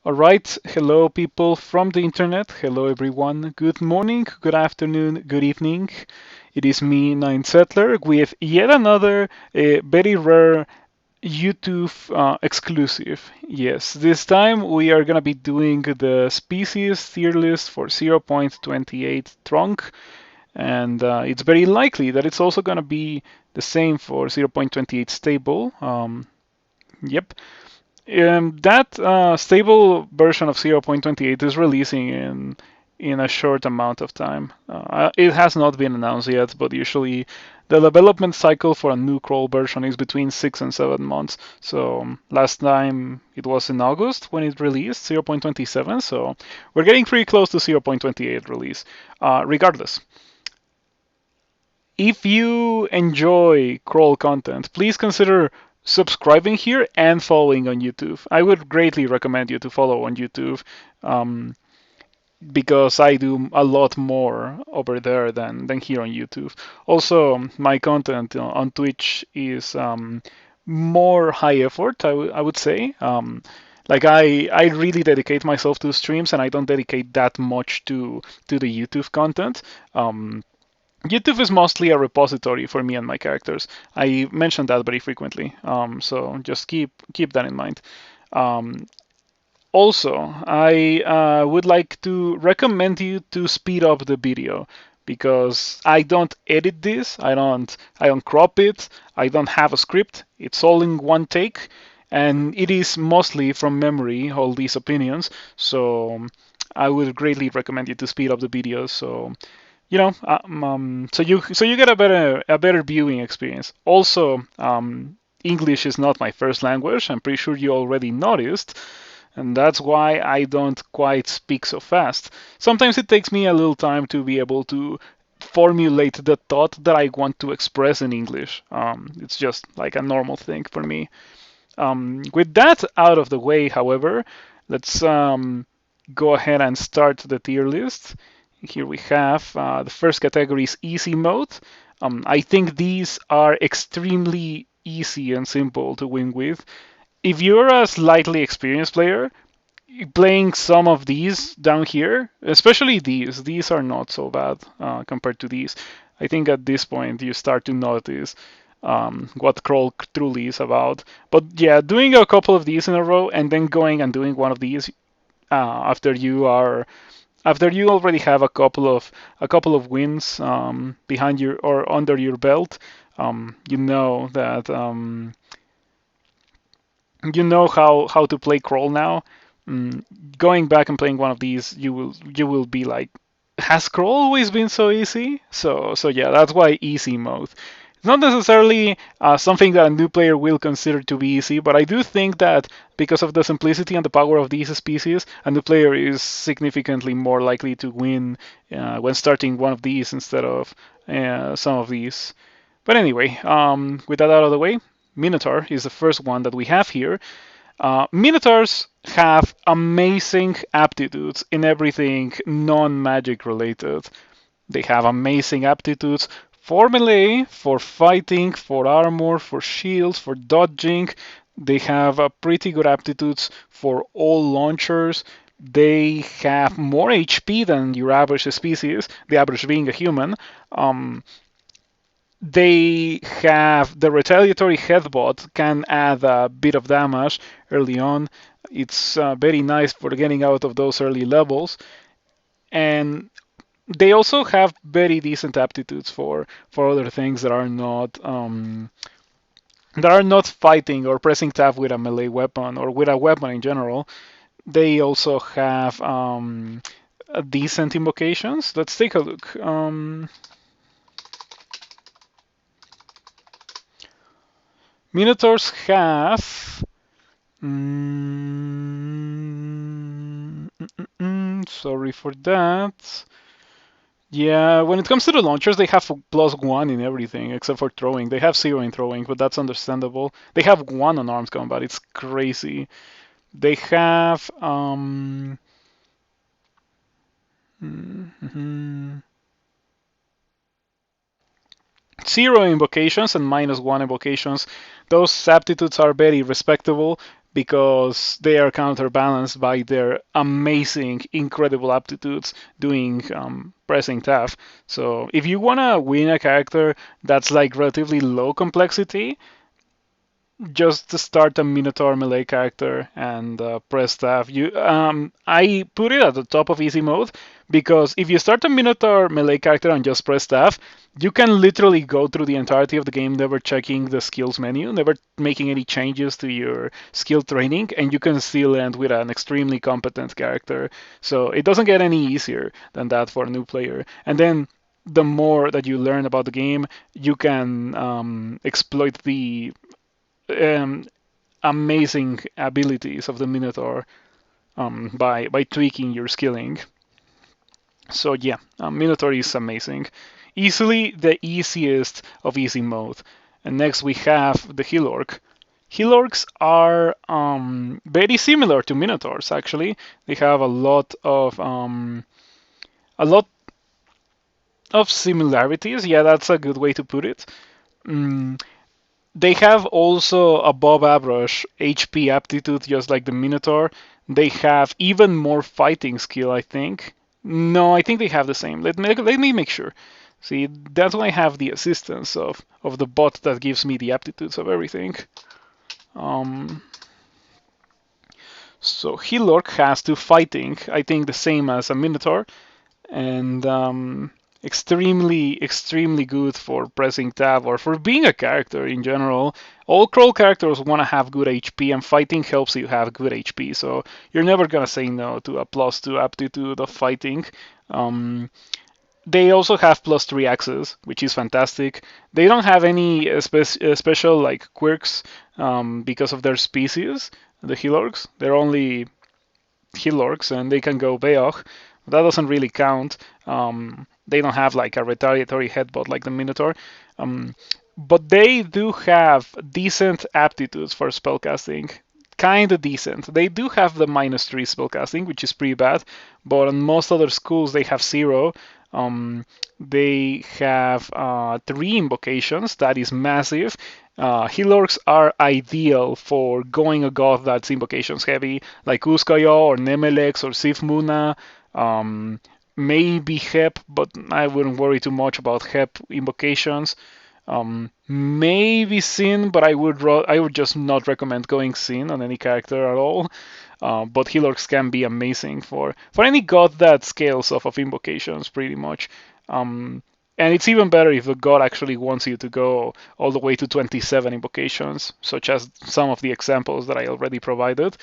All right, hello people from the internet. Hello everyone. Good morning, good afternoon, good evening. It is me, Nine Settler, with yet another very rare YouTube exclusive. Yes, this time we are gonna be doing the species tier list for 0.28 trunk, and it's very likely that it's also gonna be the same for 0.28 stable. Yep. That stable version of 0.28 is releasing in a short amount of time. It has not been announced yet, but usually the development cycle for a new crawl version is between 6 and 7 months. So last time it was in August when it released 0.27. So we're getting pretty close to 0.28 release. Regardless, if you enjoy crawl content, please consider subscribing here and following on YouTube. I would greatly recommend you to follow on YouTube um, because I do a lot more over there than here on YouTube. Also, my content on Twitch is more high effort, I would say. Like I really dedicate myself to streams and I don't dedicate that much to the YouTube content. YouTube is mostly a repository for me and my characters. I mention that very frequently, so just keep that in mind. Um, Also, I would like to recommend you to speed up the video because I don't edit this, I don't crop it, I don't have a script. It's all in one take, and it is mostly from memory, all these opinions. So I would greatly recommend you to speed up the videos so so you get a better viewing experience. Also, English is not my first language. I'm pretty sure you already noticed, and that's why I don't quite speak so fast. Sometimes it takes me a little time to be able to formulate the thought that I want to express in English. It's just like a normal thing for me. With that out of the way, however, let's go ahead and start the tier list. Here we have the first category is easy mode. I think these are extremely easy and simple to win with. If you're a slightly experienced player, playing some of these down here, especially these are not so bad compared to these. I think at this point you start to notice what crawl truly is about. But yeah, doing a couple of these in a row and then going and doing one of these after you already have a couple of wins behind your or under your belt, you know that you know how to play crawl now. Going back and playing one of these, you will be like, has crawl always been so easy? So yeah, that's why easy mode. It's not necessarily something that a new player will consider to be easy, but I do think that because of the simplicity and the power of these species, a new player is significantly more likely to win when starting one of these instead of some of these. But anyway, with that out of the way, Minotaur is the first one that we have here. Minotaurs have amazing aptitudes in everything non-magic related. They have amazing aptitudes for melee, for fighting, for armor, for shields, for dodging. They have pretty good aptitudes for all launchers. They have more HP than your average species, the average being a human. They have the retaliatory headbutt can add a bit of damage early on. It's very nice for getting out of those early levels, and they also have very decent aptitudes for other things that are not fighting or pressing tab with a melee weapon or with a weapon in general. They also have decent invocations. Let's take a look. Minotaurs have. Sorry for that. Yeah, when it comes to the launchers, they have a +1 in everything except for throwing. They have 0 in throwing, but that's understandable. They have 1 on armed combat. It's crazy. They have. Mhm. 0 invocations and -1 invocations. Those aptitudes are very respectable. because they are counterbalanced by their amazing, incredible aptitudes doing pressing tab. So if you want to win a character that's like relatively low complexity, just to start a Minotaur melee character and press staff. I put it at the top of easy mode because if you start a Minotaur melee character and just press staff, you can literally go through the entirety of the game never checking the skills menu, never making any changes to your skill training, and you can still end with an extremely competent character. So it doesn't get any easier than that for a new player. And then the more that you learn about the game, you can exploit the um, amazing abilities of the Minotaur by tweaking your skilling. So yeah, Minotaur is amazing. Easily the easiest of easy mode. And next we have the Hill Orc. Hill Orcs are very similar to Minotaurs actually. They have a lot of similarities. Yeah, that's a good way to put it. Mm, They have also above average HP aptitude, just like the Minotaur. They have even more fighting skill, I think. No, I think they have the same. Let me make sure. See, that's why I have the assistance of the bot that gives me the aptitudes of everything. Um, so Hilork has two fighting, I think the same as a Minotaur, and extremely good for pressing tab or for being a character in general. All crawl characters want to have good HP, and fighting helps you have good HP, so you're never gonna say no to a +2 aptitude of fighting. Um, they also have +3 access, which is fantastic. They don't have any special like quirks because of their species, the Hilorks. They're only Hilorks, and they can go Beog. That doesn't really count. They don't have like a retaliatory headbutt like the Minotaur. Um, but they do have decent aptitudes for spellcasting. Kinda decent. They do have the -3 spellcasting, which is pretty bad, but on most other schools they have 0. They have 3 invocations, that is massive. Hilorks are ideal for going a god that's invocations heavy, like Uskayo or Nemelex or Sifmuna. Maybe Hep, but I wouldn't worry too much about Hep invocations. Maybe Sin, but I would just not recommend going Sin on any character at all. But Hilorks can be amazing for any god that scales off of invocations, pretty much. And it's even better if the god actually wants you to go all the way to 27 invocations, such as some of the examples that I already provided.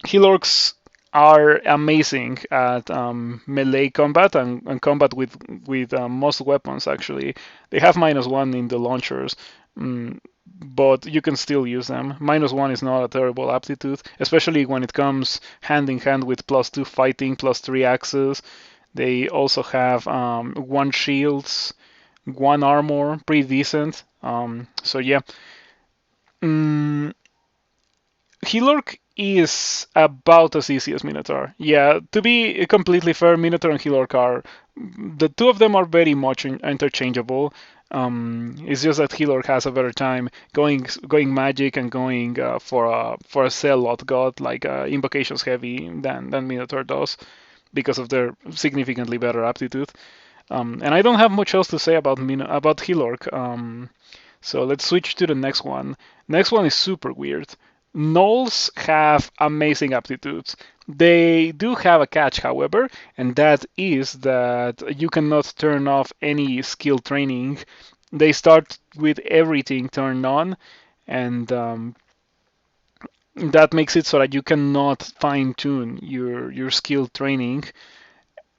Hilorks are amazing at melee combat and combat with most weapons. Actually, they have -1 in the launchers, but you can still use them. -1 is not a terrible aptitude, especially when it comes hand in hand with +2 fighting, +3 access. They also have 1 shields, 1 armor, pretty decent. So yeah. Hilork is about as easy as Minotaur. Yeah, to be completely fair, Minotaur and Hilork are the two of them are very much interchangeable. It's just that Hilork has a better time going magic and going for a cell lot god like invocations heavy than Minotaur does because of their significantly better aptitude. And I don't have much else to say about Hilork. So let's switch to the next one. Next one is super weird. Gnolls have amazing aptitudes. They do have a catch, however, and that is that you cannot turn off any skill training. They start with everything turned on, and that makes it so that you cannot fine tune your skill training,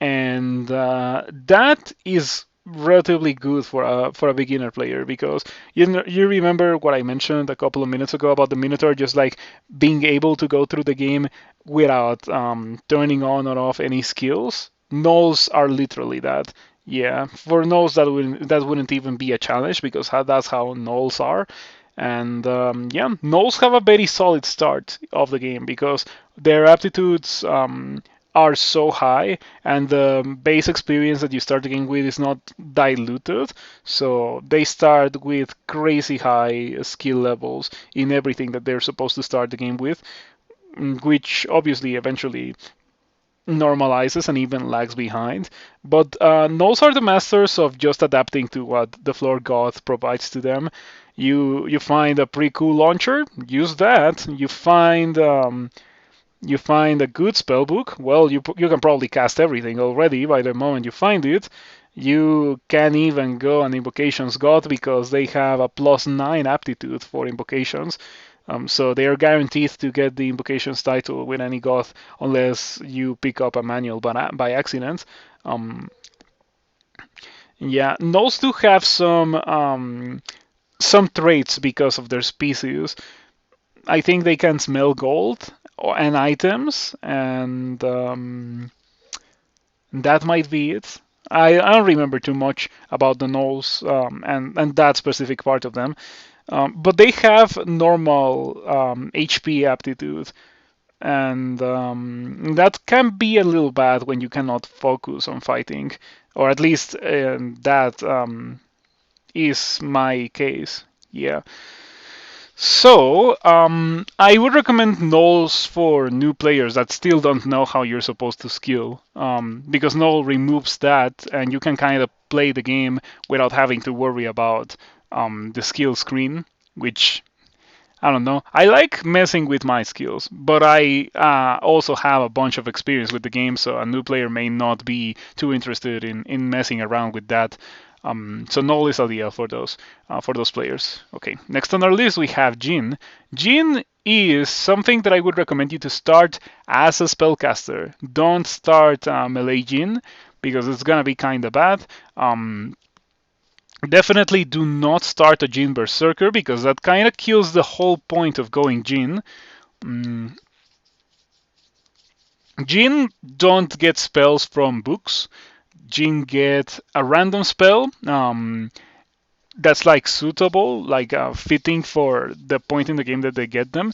and that is relatively good for a beginner player because you remember what I mentioned a couple of minutes ago about the Minotaur just like being able to go through the game without turning on or off any skills. Gnolls are literally that. Yeah, for gnolls that wouldn't even be a challenge because that's how gnolls are. And yeah, gnolls have a very solid start of the game because their aptitudes are so high, and the base experience that you start the game with is not diluted. So they start with crazy high skill levels in everything that they're supposed to start the game with, which obviously eventually normalizes and even lags behind. But Gnolls are the masters of just adapting to what the floor god provides to them. You find a pretty cool launcher, use that. You find a good spellbook. Well, you can probably cast everything already by the moment you find it. You can even go on Invocations God because they have a +9 aptitude for invocations. So they are guaranteed to get the Invocations title with any god unless you pick up a manual by accident. Yeah, those do have some traits because of their species. I think they can smell gold and items, and that might be it. I don't remember too much about the gnolls and that specific part of them, but they have normal HP aptitude, and that can be a little bad when you cannot focus on fighting, or at least that is my case. Yeah. So, I would recommend Gnolls for new players that still don't know how you're supposed to skill, because Gnoll removes that, and you can kind of play the game without having to worry about the skill screen, which I don't know. I like messing with my skills, but I also have a bunch of experience with the game, so a new player may not be too interested in messing around with that. So Null is ideal for those players. Okay, next on our list we have Djinn. Djinn is something that I would recommend you to start as a spellcaster. Don't start melee Djinn because it's gonna be kind of bad. Definitely do not start a Djinn Berserker because that kind of kills the whole point of going Djinn. Djinn don't get spells from books. Djinn get a random spell that's like suitable, like fitting for the point in the game that they get them.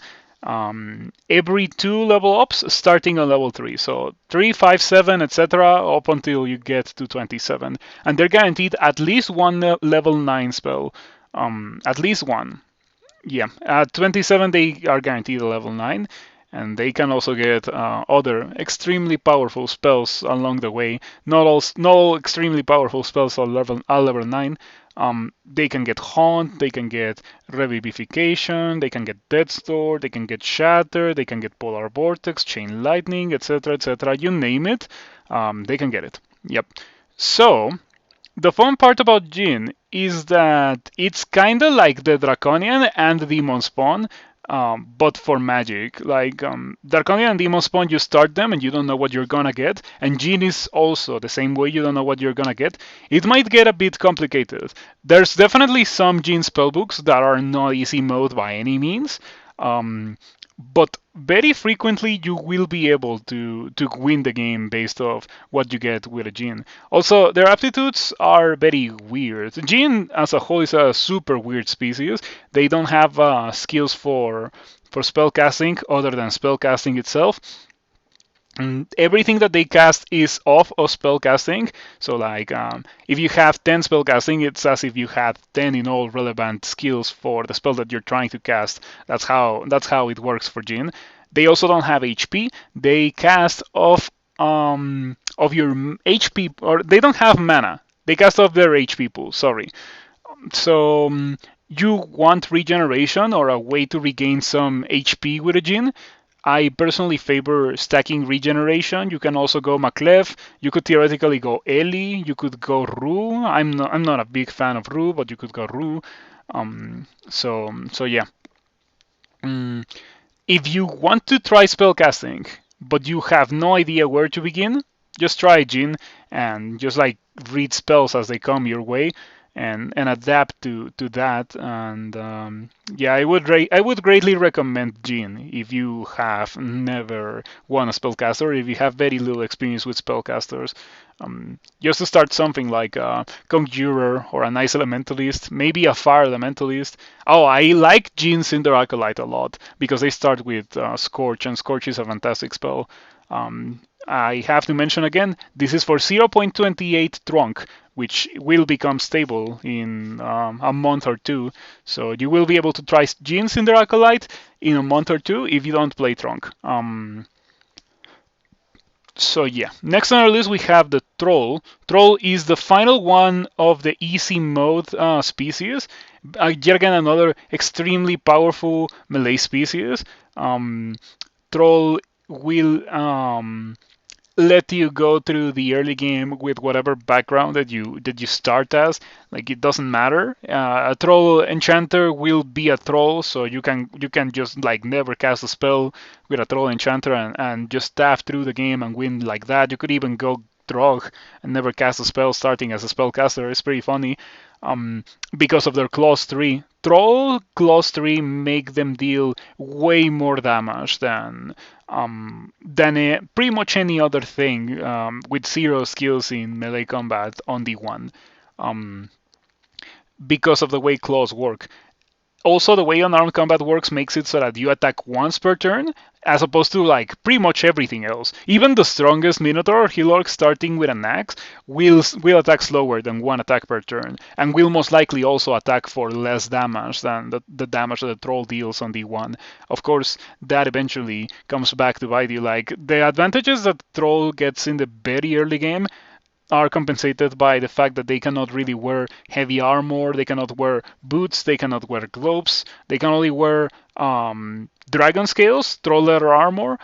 Every 2 level ups starting on level 3. So 3, 5, 7, etc. up until you get to 27. And they're guaranteed at least one level 9 spell. At least one. Yeah. At 27 they are guaranteed a level 9. And they can also get other extremely powerful spells along the way. Not all extremely powerful spells are level 9. They can get Haunt, they can get Revivification, they can get Death's Door, they can get Shatter, they can get Polar Vortex, Chain Lightning, etc., etc. You name it, they can get it. Yep. So, the fun part about Djinn is that it's kind of like the Draconian and the Demonspawn, but for magic. Like Draconian and Demonspawn, you start them and you don't know what you're gonna get. And Djinn is also the same way, you don't know what you're gonna get. It might get a bit complicated. There's definitely some Djinn spellbooks that are not easy mode by any means. But very frequently you will be able to win the game based off what you get with a Djinn. Also, their aptitudes are very weird. Djinn as a whole is a super weird species. They don't have skills for spellcasting other than spellcasting itself. Everything that they cast is off of spellcasting. So, like, if you have 10 spellcasting, it's as if you had 10 in all relevant skills for the spell that you're trying to cast. That's how it works for Djinn. They also don't have HP. They cast off of your HP, or they don't have mana. They cast off their HP pool. Sorry. So you want regeneration or a way to regain some HP with a Djinn. I personally favor stacking regeneration. You can also go Maklev. You could theoretically go Eli. You could go Ru. I'm not a big fan of Ru, but you could go Ru. So yeah. If you want to try spellcasting, but you have no idea where to begin, just try Djinn and just like read spells as they come your way and adapt to that. And yeah, I would greatly recommend Djinn if you have never won a spellcaster, or if you have very little experience with spellcasters. Just to start something like a Conjurer or an Ice Elementalist, maybe a Fire Elementalist. Oh, I like Djinn Cinder Acolyte a lot because they start with Scorch, and Scorch is a fantastic spell. I have to mention again, this is for 0.28 trunk, which will become stable in a month or two. So you will be able to try Jeans in the Acolyte in a month or two if you don't play trunk. So yeah, next on our list we have the Troll. Troll is the final one of the easy mode species. Yet again, another extremely powerful melee species. Troll will let you go through the early game with whatever background that you start as. Like it doesn't matter. A troll enchanter will be a troll, so you can just like never cast a spell with a troll enchanter and just staff through the game and win like that. You could even go Drog and never cast a spell starting as a spellcaster. It's pretty funny. Because of their clause 3. Troll clause 3 make them deal way more damage than pretty much any other thing with 0 skills in melee combat on D1 because of the way claws work. Also, the way unarmed combat works makes it so that you attack once per turn, as opposed to like pretty much everything else. Even the strongest Minotaur, Hilork starting with an axe, will attack slower than one attack per turn, and will most likely also attack for less damage than the damage that the troll deals on D1. Of course, that eventually comes back to bite you. Like the advantages that troll gets in the very early game are compensated by the fact that they cannot really wear heavy armor, they cannot wear boots, they cannot wear gloves, they can only wear dragon scales, troll leather armor,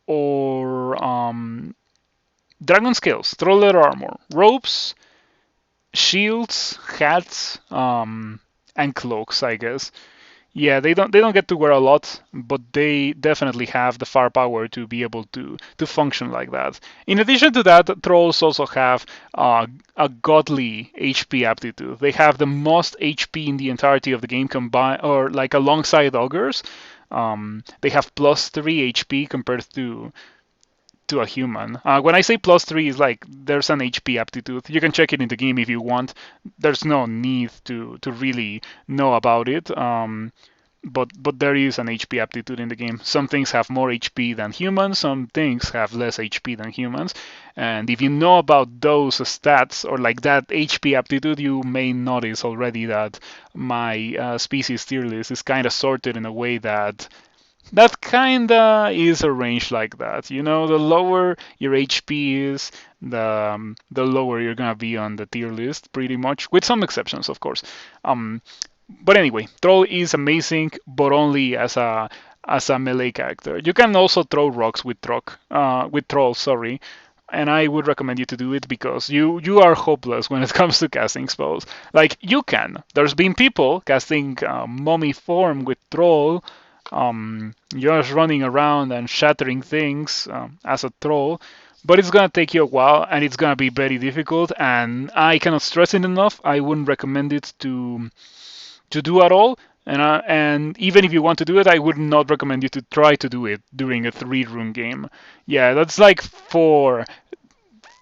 or dragon scales, troll leather armor, ropes, shields, hats, and cloaks, I guess. Yeah, they don't get to wear a lot, but they definitely have the firepower to be able to function like that. In addition to that, trolls also have a godly HP aptitude. They have the most HP in the entirety of the game combined, or like alongside ogres. They have +3 HP compared to a human. When I say +3, is like there's an HP aptitude. You can check it in the game if you want. There's no need to really know about it. But there is an HP aptitude in the game. Some things have more HP than humans, some things have less HP than humans. And if you know about those stats or like that HP aptitude, you may notice already that my species tier list is kind of sorted in a way that kinda is arranged like that. You know, the lower your HP is, the lower you're gonna be on the tier list, pretty much, with some exceptions, of course. But anyway, Troll is amazing, but only as a melee character. You can also throw rocks with Troll, sorry. And I would recommend you to do it because you are hopeless when it comes to casting spells. Like, you can. There's been people casting mummy form with Troll, just running around and shattering things as a troll, but it's gonna take you a while and it's gonna be very difficult, and I cannot stress it enough. I wouldn't recommend it to do at all, and even if you want to do it, I would not recommend you to try to do it during a 3-room game. Yeah, that's like for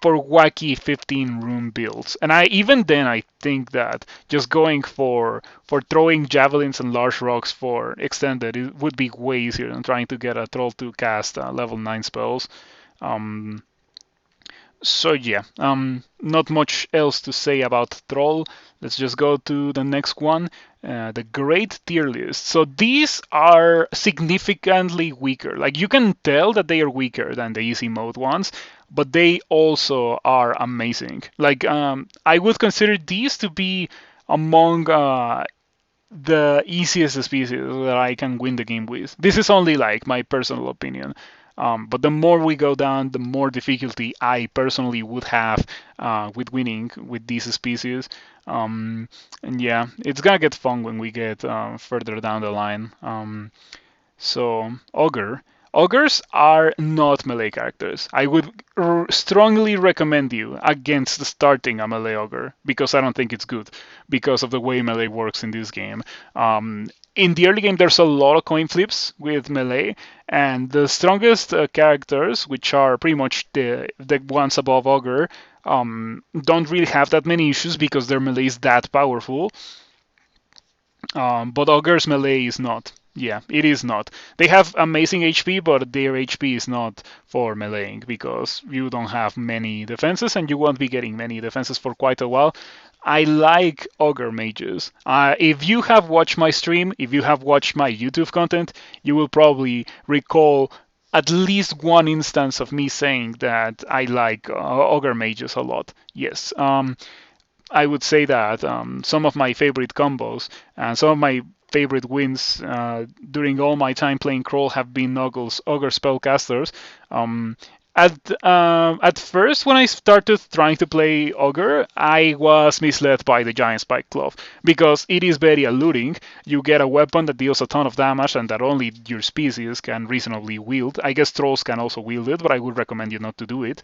wacky 15-room builds. And even then I think that just going for throwing javelins and large rocks for extended, it would be way easier than trying to get a troll to cast level 9 spells. So yeah, not much else to say about Troll. Let's just go to the next one, the Great Tier List. So these are significantly weaker. Like, you can tell that they are weaker than the easy mode ones, but they also are amazing. Like, I would consider these to be among the easiest species that I can win the game with. This is only like my personal opinion. But the more we go down, the more difficulty I personally would have with winning with these species. And yeah, it's gonna get fun when we get further down the line. So, Ogre. Ogres are not melee characters. I would strongly recommend you against starting a melee ogre because I don't think it's good because of the way melee works in this game. In the early game, there's a lot of coin flips with melee, and the strongest characters, which are pretty much the ones above Ogre, don't really have that many issues because their melee is that powerful. But Ogre's melee is not. Yeah, it is not. They have amazing HP, but their HP is not for meleeing because you don't have many defenses and you won't be getting many defenses for quite a while. I like Ogre mages. If you have watched my stream, if you have watched my YouTube content, you will probably recall at least one instance of me saying that I like Ogre mages a lot. Yes. I would say that some of my favorite combos and some of my favorite wins during all my time playing Crawl have been Ogre spellcasters. Um, at first, when I started trying to play Ogre, I was misled by the Giant Spike Glove because it is very alluring. You get a weapon that deals a ton of damage and that only your species can reasonably wield. I guess Trolls can also wield it, but I would recommend you not to do it.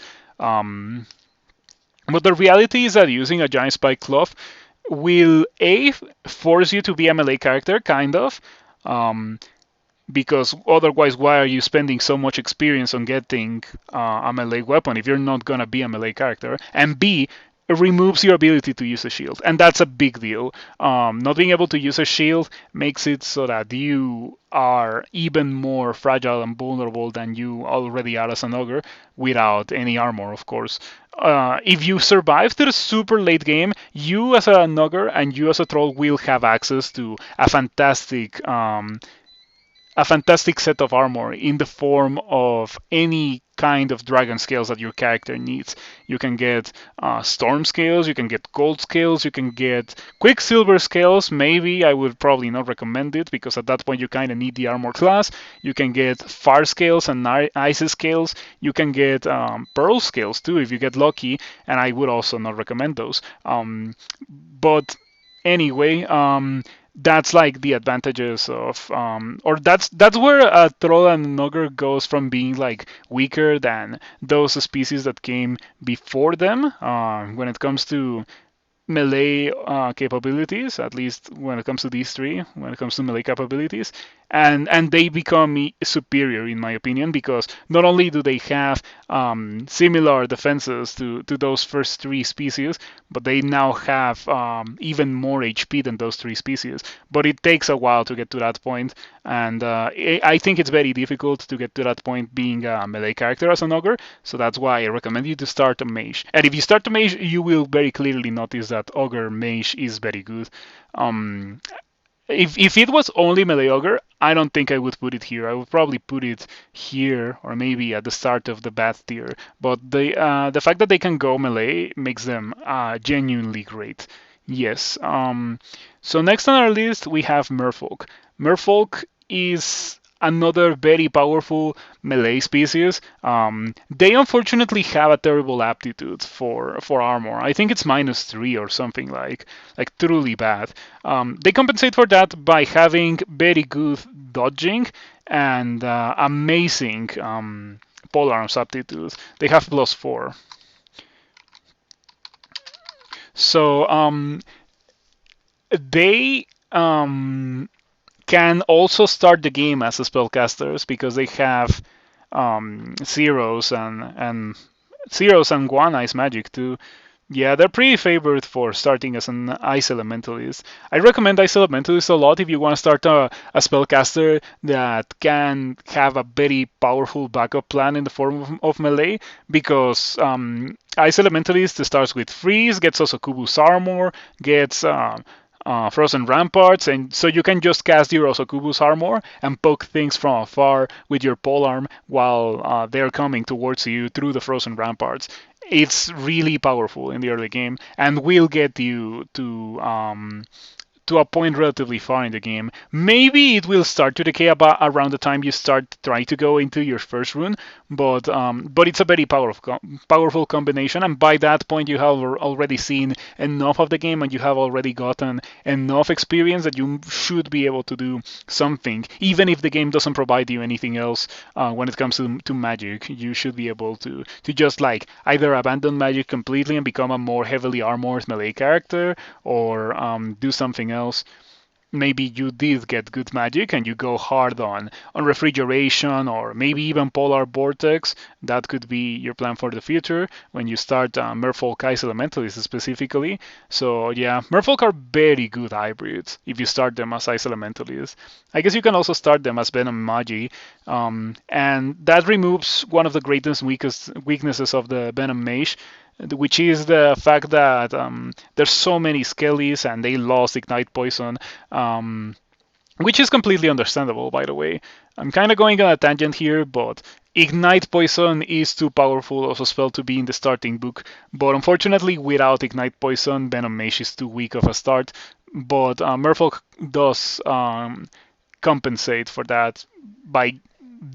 But the reality is that using a giant spike cloth will force you to be a melee character, kind of, um, because otherwise, why are you spending so much experience on getting a melee weapon if you're not gonna be a melee character? And B, it removes your ability to use a shield, and that's a big deal. Not being able to use a shield makes it so that you are even more fragile and vulnerable than you already are as an ogre without any armor, of course. If you survive to the super late game, you as an ogre and you as a troll will have access to a fantastic set of armor in the form of any kind of dragon scales that your character needs. You can get storm scales, you can get gold scales, you can get quicksilver scales. Maybe I would probably not recommend it because at that point you kind of need the armor class. You can get fire scales and ice scales. You can get pearl scales too if you get lucky, and I would also not recommend those. But anyway, that's like the advantages of or that's where a troll and an ogre goes from being like weaker than those species that came before them when it comes to melee capabilities, at least when it comes to these three, when it comes to melee capabilities, and they become superior in my opinion because not only do they have similar defenses to those first three species, but they now have even more HP than those three species. But it takes a while to get to that point, and I think it's very difficult to get to that point being a melee character as an ogre. So that's why I recommend you to start a mage. And if you start a mage, you will very clearly notice that ogre mage is very good. Um, if it was only melee ogre, I don't think I would put it here. I would probably put it here or maybe at the start of the bad tier. But the fact that they can go melee makes them genuinely great. Yes. So next on our list we have Merfolk. Merfolk is another very powerful melee species. They unfortunately have a terrible aptitude for armor. I think it's -3 or something like truly bad. They compensate for that by having very good dodging and amazing polearms aptitude. They have +4. So they can also start the game as spellcasters because they have zeros and one ice magic too. Yeah, they're pretty favored for starting as an Ice Elementalist. I recommend Ice Elementalist a lot if you want to start a spellcaster that can have a very powerful backup plan in the form of melee, because Ice Elementalist starts with Freeze, gets also Kubu's Armor, gets Frozen Ramparts, and so you can just cast your Osokubu's Armor and poke things from afar with your polearm while they're coming towards you through the Frozen Ramparts. It's really powerful in the early game and will get you to a point relatively far in the game. Maybe it will start to decay about around the time you start trying to go into your first rune, but it's a very powerful combination, and by that point you have already seen enough of the game and you have already gotten enough experience that you should be able to do something, even if the game doesn't provide you anything else when it comes to magic. You should be able to just like either abandon magic completely and become a more heavily armored melee character, or do something else. maybe you did get good magic and you go hard on refrigeration or maybe even polar vortex. That could be your plan for the future when you start Merfolk Ice Elementalists specifically. So yeah, Merfolk are very good hybrids if you start them as Ice Elementalists. I guess you can also start them as Venom Magi, and that removes one of the greatest weaknesses of the Venom Mage, which is the fact that there's so many skellies and they lost Ignite Poison, um, which is completely understandable, by the way. I'm kind of going on a tangent here, but Ignite Poison is too powerful of a spell to be in the starting book. But unfortunately, without Ignite Poison, Venom Mage is too weak of a start. But Merfolk does compensate for that by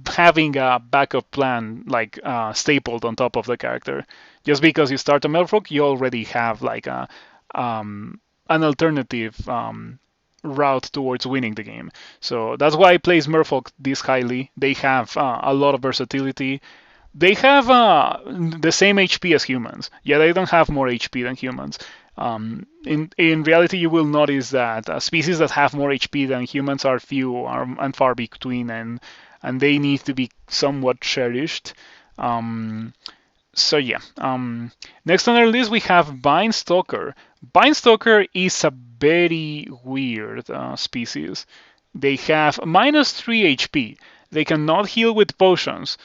having a backup plan like stapled on top of the character. Just because you start a Merfolk, you already have like an alternative route towards winning the game. So that's why I place Merfolk this highly. They have a lot of versatility. They have the same HP as humans. Yeah, they don't have more HP than humans. In reality, you will notice that species that have more HP than humans are few and far between, and they need to be somewhat cherished. So yeah. Next on our list we have Stalker. Stalker is a very weird species. They have -3 HP. They cannot heal with potions,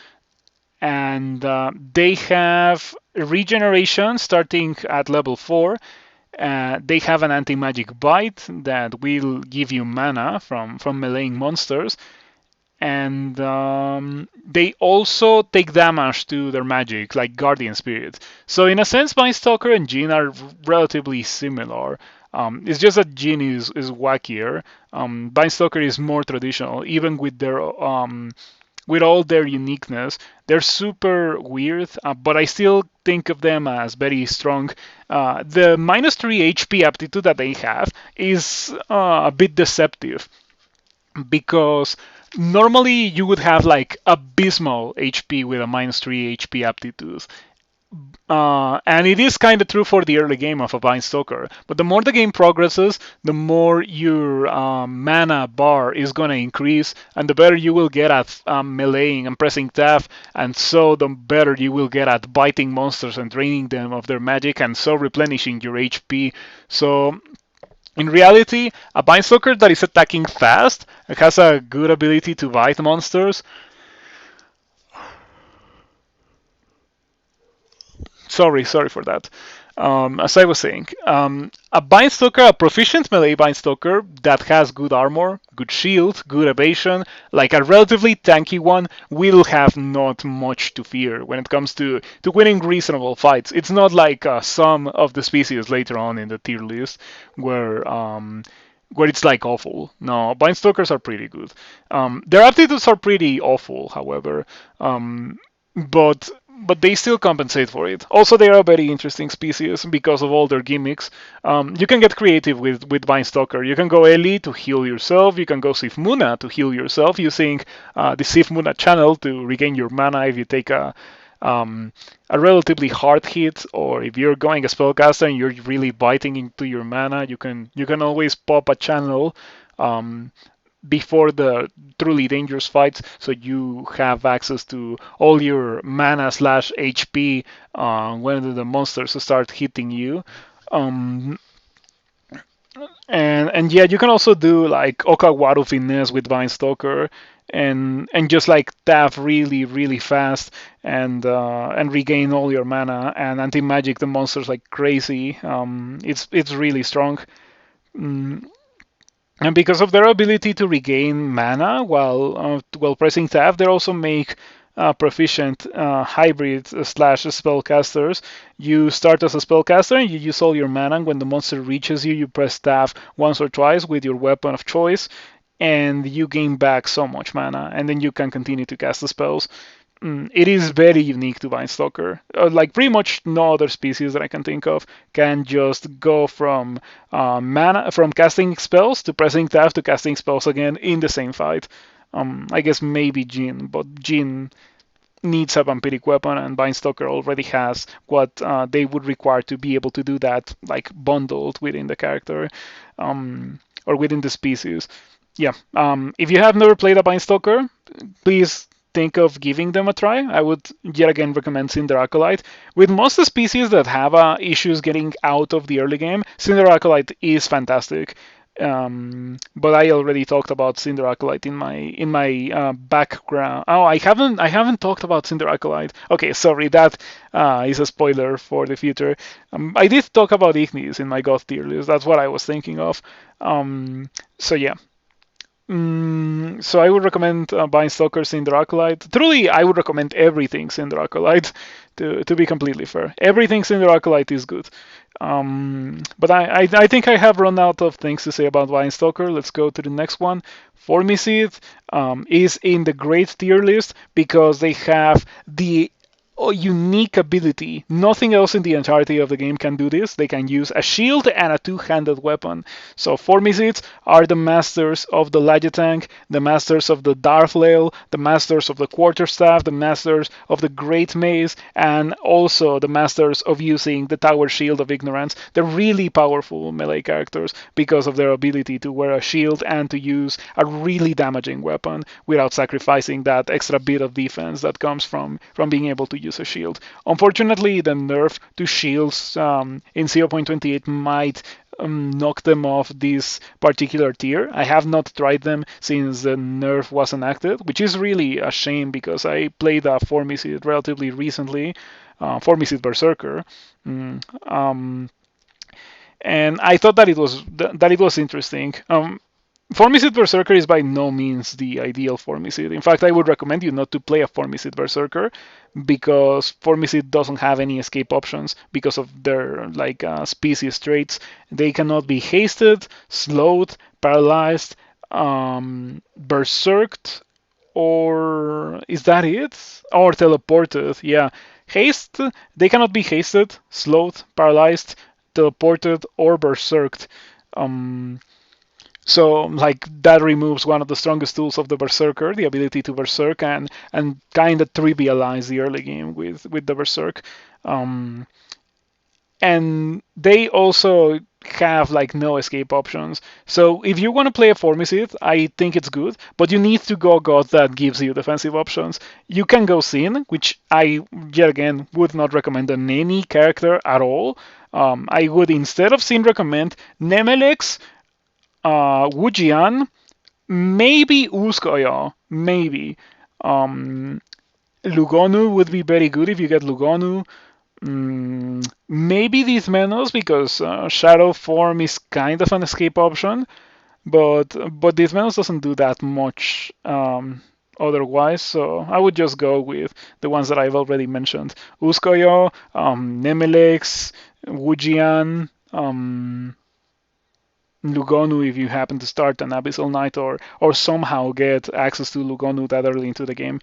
and they have regeneration starting at level 4. They have an anti-magic bite that will give you mana from meleeing monsters, and they also take damage to their magic, like Guardian Spirit. So in a sense, Stalker and Djinn are relatively similar. It's just that Djinn is wackier. Stalker is more traditional, even with their with all their uniqueness. They're super weird, but I still think of them as very strong. The -3 HP aptitude that they have is a bit deceptive, because normally you would have like abysmal HP with a -3 HP aptitude. And it is kind of true for the early game of a Vine Stalker. But the more the game progresses, the more your mana bar is going to increase, and the better you will get at meleeing and pressing tab, and so the better you will get at biting monsters and draining them of their magic, and so replenishing your HP. So in reality, a Vine Stalker that is attacking fast and has a good ability to bite monsters. Sorry for that. As I was saying, a Stalker, a proficient melee Stalker that has good armor, good shield, good evasion, like a relatively tanky one, will have not much to fear when it comes to winning reasonable fights. It's not like some of the species later on in the tier list where it's like awful. No, Stalkers are pretty good. Their aptitudes are pretty awful, however. But they still compensate for it. Also, they are a very interesting species because of all their gimmicks. You can get creative with Stalker. You can go Eli to heal yourself. You can go Sif Muna to heal yourself using the Sif Muna channel to regain your mana if you take a relatively hard hit, or if you're going a spellcaster and you're really biting into your mana, you can always pop a channel before the truly dangerous fights, so you have access to all your mana slash HP when the monsters start hitting you. And yeah, you can also do like Okawaru finesse with Vine Stalker, and just like tap really fast and regain all your mana and anti magic the monsters like crazy. It's really strong. And because of their ability to regain mana while pressing tab, they also make proficient hybrid slash spellcasters. You start as a spellcaster and you use all your mana, and when the monster reaches you, you press tab once or twice with your weapon of choice, and you gain back so much mana, and then you can continue to cast the spells. It is very unique to Vine Stalker. Like pretty much no other species that I can think of can just go from mana from casting spells to pressing tab to casting spells again in the same fight. I guess maybe Djinn, but Djinn needs a vampiric weapon, and Vine Stalker already has what they would require to be able to do that, like bundled within the character. or within the species. Yeah. If you have never played a Stalker, please think of giving them a try. I would yet again recommend Cinder Acolyte. With most species that have issues getting out of the early game, Cinder Acolyte is fantastic. But I already talked about Cinder Acolyte in my background. Oh, I haven't talked about Cinder Acolyte. Okay, sorry, that is a spoiler for the future. I did talk about Ignis in my God tier list. That's what I was thinking of. So yeah, so I would recommend buying Stalker Cinder Acolyte. Truly, I would recommend everything Cinder Acolyte, to be completely fair. Everything Cinder Acolyte is good. But I think I have run out of things to say about buying Stalker. Let's go to the next one. Formicid is in the great tier list because they have the unique ability. Nothing else in the entirety of the game can do this. They can use a shield and a two-handed weapon. So Formicids are the masters of the Lajatang, the masters of the Darflail, the masters of the Quarterstaff, the masters of the Great Mace, and also the masters of using the Tower Shield of Ignorance. They're really powerful melee characters because of their ability to wear a shield and to use a really damaging weapon without sacrificing that extra bit of defense that comes from being able to use a shield. Unfortunately, the nerf to shields in 0.28 might knock them off this particular tier. I have not tried them since the nerf was enacted, which is really a shame because I played a Formicid relatively recently, Formicid Berserker. And I thought that it was interesting. Formicid Berserker is by no means the ideal Formicid. In fact, I would recommend you not to play a Formicid Berserker because Formicid doesn't have any escape options because of their species traits. They cannot be hasted, slowed, paralyzed, berserked, or is that it? Or teleported? Yeah, haste. They cannot be hasted, slowed, paralyzed, teleported, or berserked. So that removes one of the strongest tools of the Berserker, the ability to Berserk, and kind of trivialize the early game with the Berserk. And they also have no escape options. So if you want to play a Formicid, I think it's good, but you need to go God that gives you defensive options. You can go Sin, which I yet again would not recommend on any character at all. I would instead of Sin recommend Nemelex, Wujian, maybe Uskoyo, maybe. Lugonu would be very good if you get Lugonu. Maybe these Menos because Shadow Form is kind of an escape option, but these Menos doesn't do that much otherwise, so I would just go with the ones that I've already mentioned. Uskoyo, Nemelex, Wujian, Lugonu if you happen to start an Abyssal Knight or somehow get access to Lugonu that early into the game.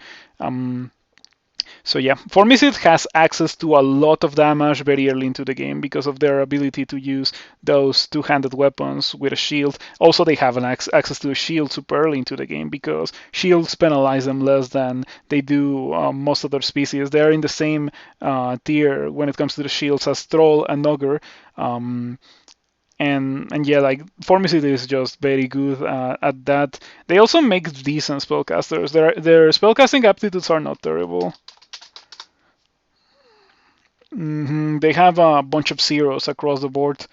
So yeah, Formicid has access to a lot of damage very early into the game because of their ability to use those two-handed weapons with a shield. Also, they have access to a shield super early into the game because shields penalize them less than they do most other species. They're in the same tier when it comes to the shields as Troll and Ogre. And yeah, Formicid is just very good at that. They also make decent spellcasters. Their spellcasting aptitudes are not terrible. They have a bunch of zeros across the board.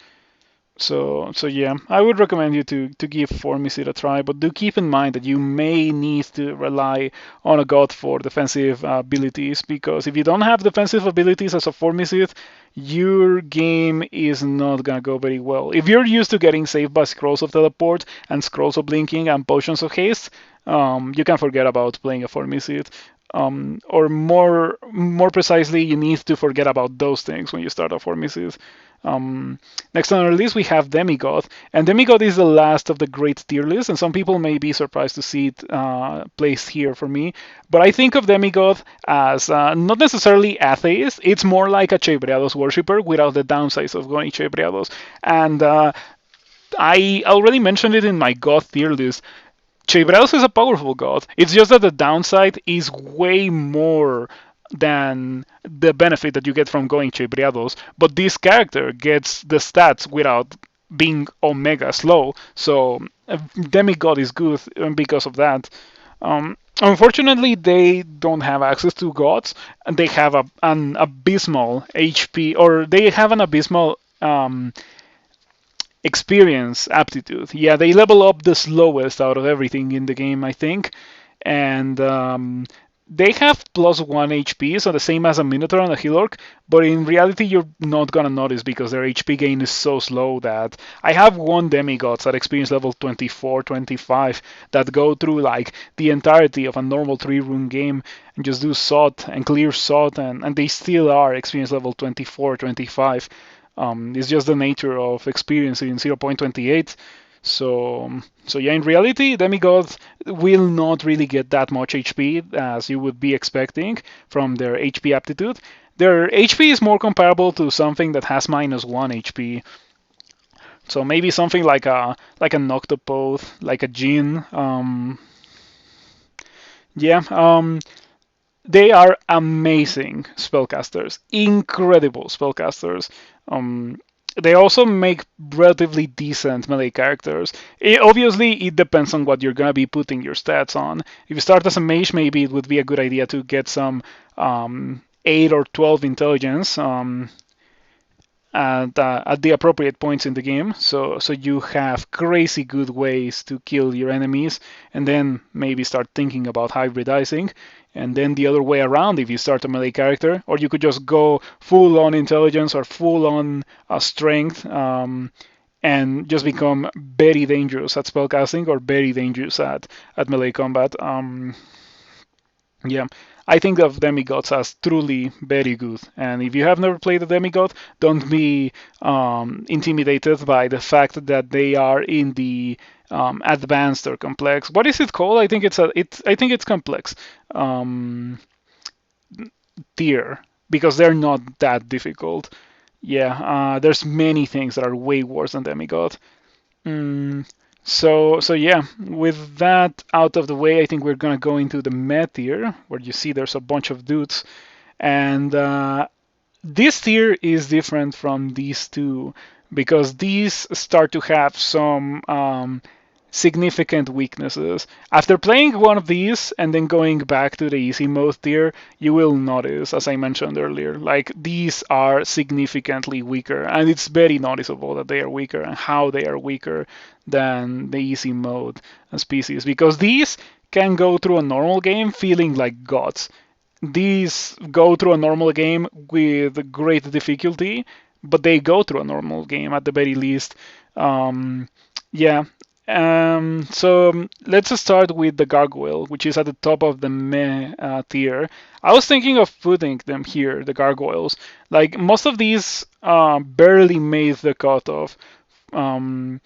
So yeah, I would recommend you to give Formicid a try, but do keep in mind that you may need to rely on a god for defensive abilities, because if you don't have defensive abilities as a Formicid, your game is not gonna go very well. If you're used to getting saved by Scrolls of Teleport and Scrolls of Blinking and Potions of Haste, you can forget about playing a Formicid. Or more precisely, you need to forget about those things when you start a Formicid. Next on our list, we have Demigod, and Demigod is the last of the great tier list, and some people may be surprised to see it placed here for me. But I think of Demigod as not necessarily atheist, it's more like a Chebreados worshipper without the downsides of going Chebreados. And I already mentioned it in my God tier list. Chebreados is a powerful god. It's just that the downside is way more than the benefit that you get from going Chebreados. But this character gets the stats without being omega slow. So Demigod is good because of that. Unfortunately, they don't have access to gods, and they have an abysmal HP, or they have an abysmal experience aptitude. Yeah, they level up the slowest out of everything in the game, I think, and they have +1 HP, so the same as a Minotaur and a Healorc, but in reality you're not gonna notice because their HP gain is so slow that I have one Demigods at experience level 24, 25 that go through like the entirety of a normal 3-rune game and just do SOT and clear SOT, and they still are experience level 24, 25. It's just the nature of experience in 0.28. So yeah, in reality, Demigods will not really get that much HP as you would be expecting from their HP aptitude. Their HP is more comparable to something that has -1 HP. So maybe something like an Octopode, like a Djinn. Yeah, they are amazing spellcasters, incredible spellcasters. They also make relatively decent melee characters. Obviously, it depends on what you're gonna be putting your stats on. If you start as a mage, maybe it would be a good idea to get some 8 or 12 intelligence at the appropriate points in the game, so you have crazy good ways to kill your enemies, and then maybe start thinking about hybridizing. And then the other way around, if you start a melee character, or you could just go full on intelligence or full on strength, and just become very dangerous at spellcasting or very dangerous at melee combat. Yeah, I think of demigods as truly very good. And if you have never played a demigod, don't be intimidated by the fact that they are in the advanced or complex. What is it called? I think it's complex tier because they're not that difficult. Yeah, there's many things that are way worse than demigod. Mm, so yeah, with that out of the way, I think we're gonna go into the meh tier, where you see there's a bunch of dudes, and this tier is different from these two because these start to have some significant weaknesses. After playing one of these and then going back to the easy mode tier, you will notice, as I mentioned earlier, like these are significantly weaker, and it's very noticeable that they are weaker and how they are weaker than the easy mode species, because these can go through a normal game feeling like gods. These go through a normal game with great difficulty, but they go through a normal game at the very least. Yeah, so let's start with the Gargoyle, which is at the top of the meh tier. I was thinking of putting them here, the Gargoyles. Like most of these barely made the cutoff. For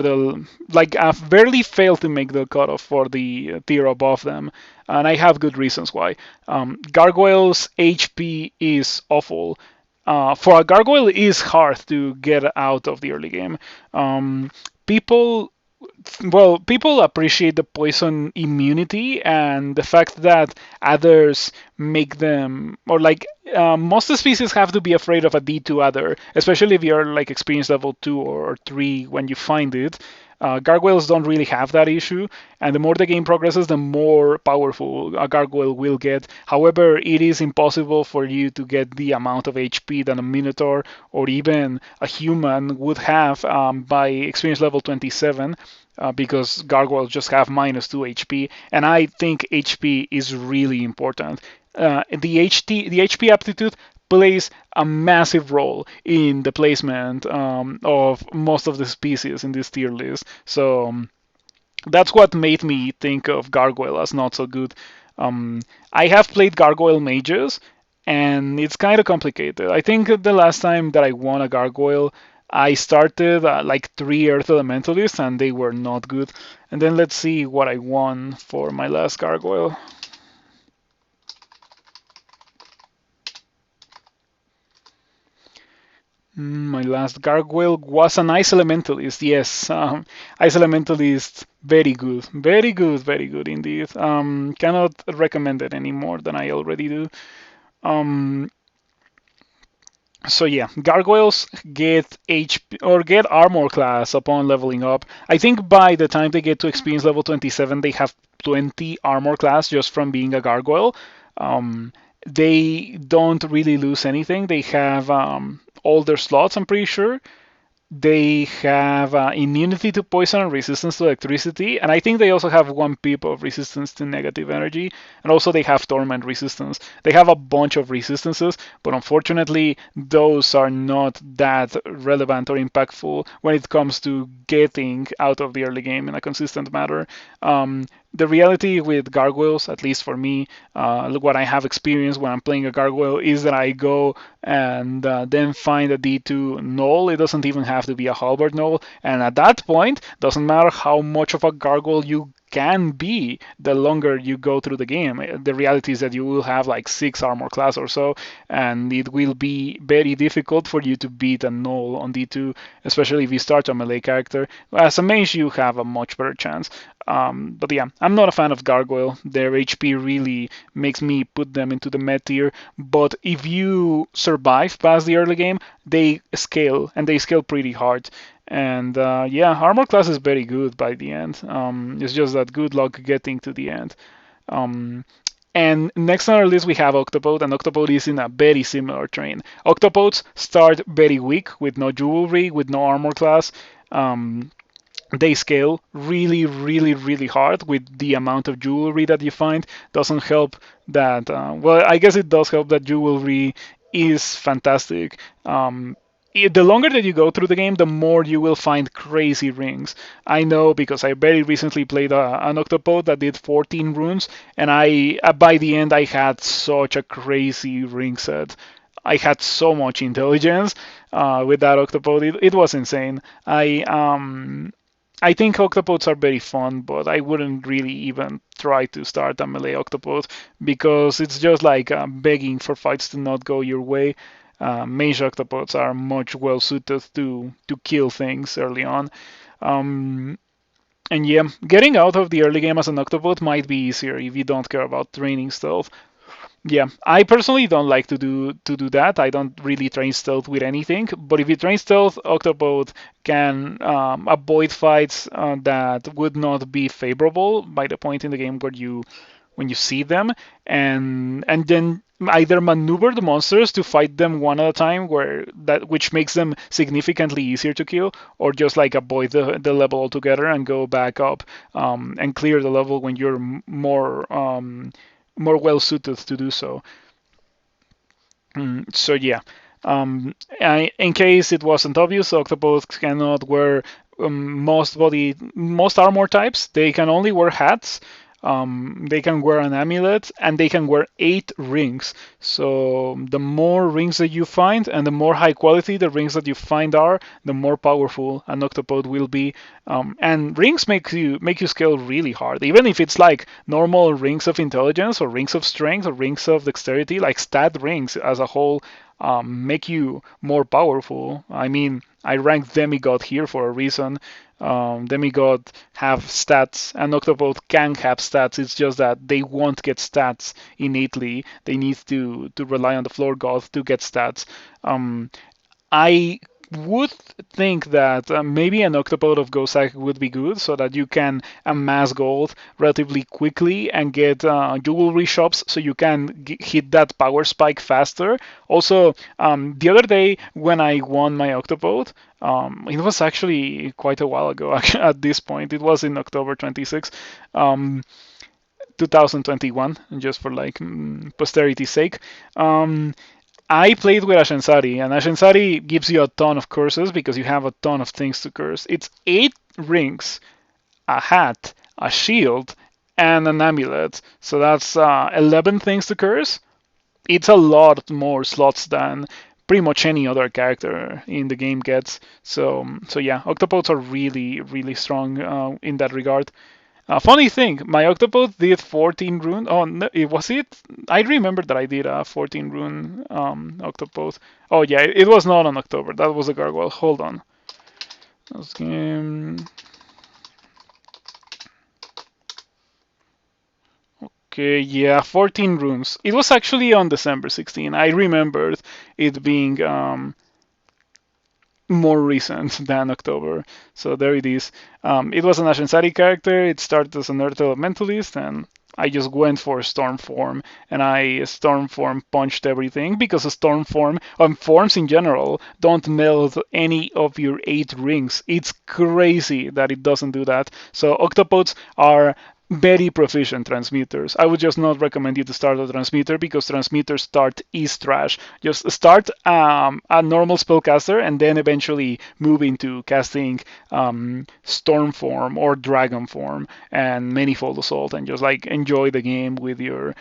the like I've barely failed to make the cutoff for the tier above them, and I have good reasons why. Gargoyle's HP is awful. For a gargoyle, it is hard to get out of the early game. People people appreciate the poison immunity and the fact that others make them, or like most species have to be afraid of a D2 adder, especially if you're like experience level 2 or 3 when you find it. Gargoyles don't really have that issue, and the more the game progresses, the more powerful a gargoyle will get. However, it is impossible for you to get the amount of HP that a Minotaur or even a human would have by experience level 27. Because gargoyles just have -2 HP, and I think HP is really important. The HP aptitude plays a massive role in the placement of most of the species in this tier list. So that's what made me think of Gargoyle as not so good. I have played Gargoyle mages, and it's kind of complicated. I think the last time that I won a Gargoyle, I started like 3 Earth Elementalists, and they were not good. And then let's see what I won for my last Gargoyle. My last Gargoyle was an Ice Elementalist, yes. Ice Elementalist, very good. Very good, very good indeed. Cannot recommend it any more than I already do. Um, So yeah, gargoyles get HP or get armor class upon leveling up. I think by the time they get to experience level 27, they have 20 armor class just from being a gargoyle. Um, they don't really lose anything. They have all their slots, I'm pretty sure. They have immunity to poison and resistance to electricity, and I think they also have one pip of resistance to negative energy, and also they have torment resistance. They have a bunch of resistances, but unfortunately, those are not that relevant or impactful when it comes to getting out of the early game in a consistent manner. The reality with gargoyles, at least for me, what I have experienced when I'm playing a gargoyle is that I go and then find a D2 Gnoll. It doesn't even have to be a halberd Gnoll, and at that point, doesn't matter how much of a gargoyle you can be the longer you go through the game. The reality is that you will have like 6 armor class or so, and it will be very difficult for you to beat a Gnoll on D2, especially if you start a melee character. As a mage, you have a much better chance. But yeah, I'm not a fan of Gargoyle. Their HP really makes me put them into the mid tier. But if you survive past the early game, they scale, and they scale pretty hard. And yeah, armor class is very good by the end. It's just that good luck getting to the end. Um, and next on our list we have Octopode, and Octopode is in a very similar train. Octopodes start very weak with no jewelry, with no armor class. Um, they scale really, really, really hard with the amount of jewelry that you find. Doesn't help that, well, I guess it does help that jewelry is fantastic. The longer that you go through the game, the more you will find crazy rings. I know because I very recently played an Octopode that did 14 runes, and I by the end I had such a crazy ring set. I had so much intelligence with that Octopode. It was insane. I think octopodes are very fun, but I wouldn't really even try to start a melee octopode because it's just like begging for fights to not go your way. Mage octopodes are much well suited to kill things early on. Um, and yeah, getting out of the early game as an octopode might be easier if you don't care about training stealth. Yeah, I personally don't like to do that. I don't really train stealth with anything. But if you train stealth, Octopode can avoid fights that would not be favorable by the point in the game where you when you see them, and then either maneuver the monsters to fight them one at a time, which makes them significantly easier to kill, or just like avoid the level altogether and go back up and clear the level when you're more well suited to do so. So yeah, in case it wasn't obvious, octopodes cannot wear most armor types. They can only wear hats. They can wear an amulet, and they can wear 8 rings. So the more rings that you find, and the more high quality the rings that you find are, the more powerful an octopode will be. And rings make you scale really hard, even if it's like normal rings of intelligence or rings of strength or rings of dexterity, like stat rings as a whole. Make you more powerful. I mean, I ranked Demigod here for a reason. Demigod have stats, and Octopode can have stats. It's just that they won't get stats innately. They need to rely on the floor god to get stats. I would think that maybe an Octopode of Ghosak would be good so that you can amass gold relatively quickly and get jewelry shops so you can hit that power spike faster. Also, the other day when I won my Octopode, it was actually quite a while ago at this point. It was in October 26th. 2021, just for like posterity's sake. I played with Ashensari, and Ashensari gives you a ton of curses because you have a ton of things to curse. It's 8 rings, a hat, a shield, and an amulet. So that's 11 things to curse. It's a lot more slots than pretty much any other character in the game gets. So yeah, octopodes are really, really strong in that regard. Funny thing, my Octopode did 14 rune. Oh, no, it was it? I remember that I did a 14 rune Octopode. Oh yeah, it was not on October. That was a Gargoyle. Hold on. Okay, Okay, yeah, 14 rooms. It was actually on December 16. I remembered it being more recent than October. So there it is. It was an Ashensari character. It started as an Earth Elementalist, and I just went for Storm Form, and I Storm Form punched everything because a Storm Form, forms in general, don't meld any of your 8 rings. It's crazy that it doesn't do that. So Octopodes are very proficient transmitters. I would just not recommend you to start a transmitter because transmitter start is trash. Just start a normal spellcaster and then eventually move into casting Storm Form or Dragon Form and Manifold Assault and just like enjoy the game with your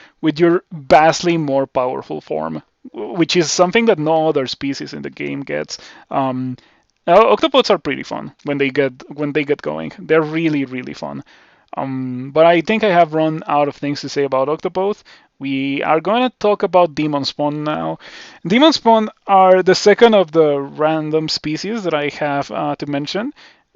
vastly more powerful form, which is something that no other species in the game gets. Octopods are pretty fun when they get going. They're really really fun. But I think I have run out of things to say about Octopode. We are going to talk about Demonspawn now. Demonspawn are the second of the random species that I have to mention.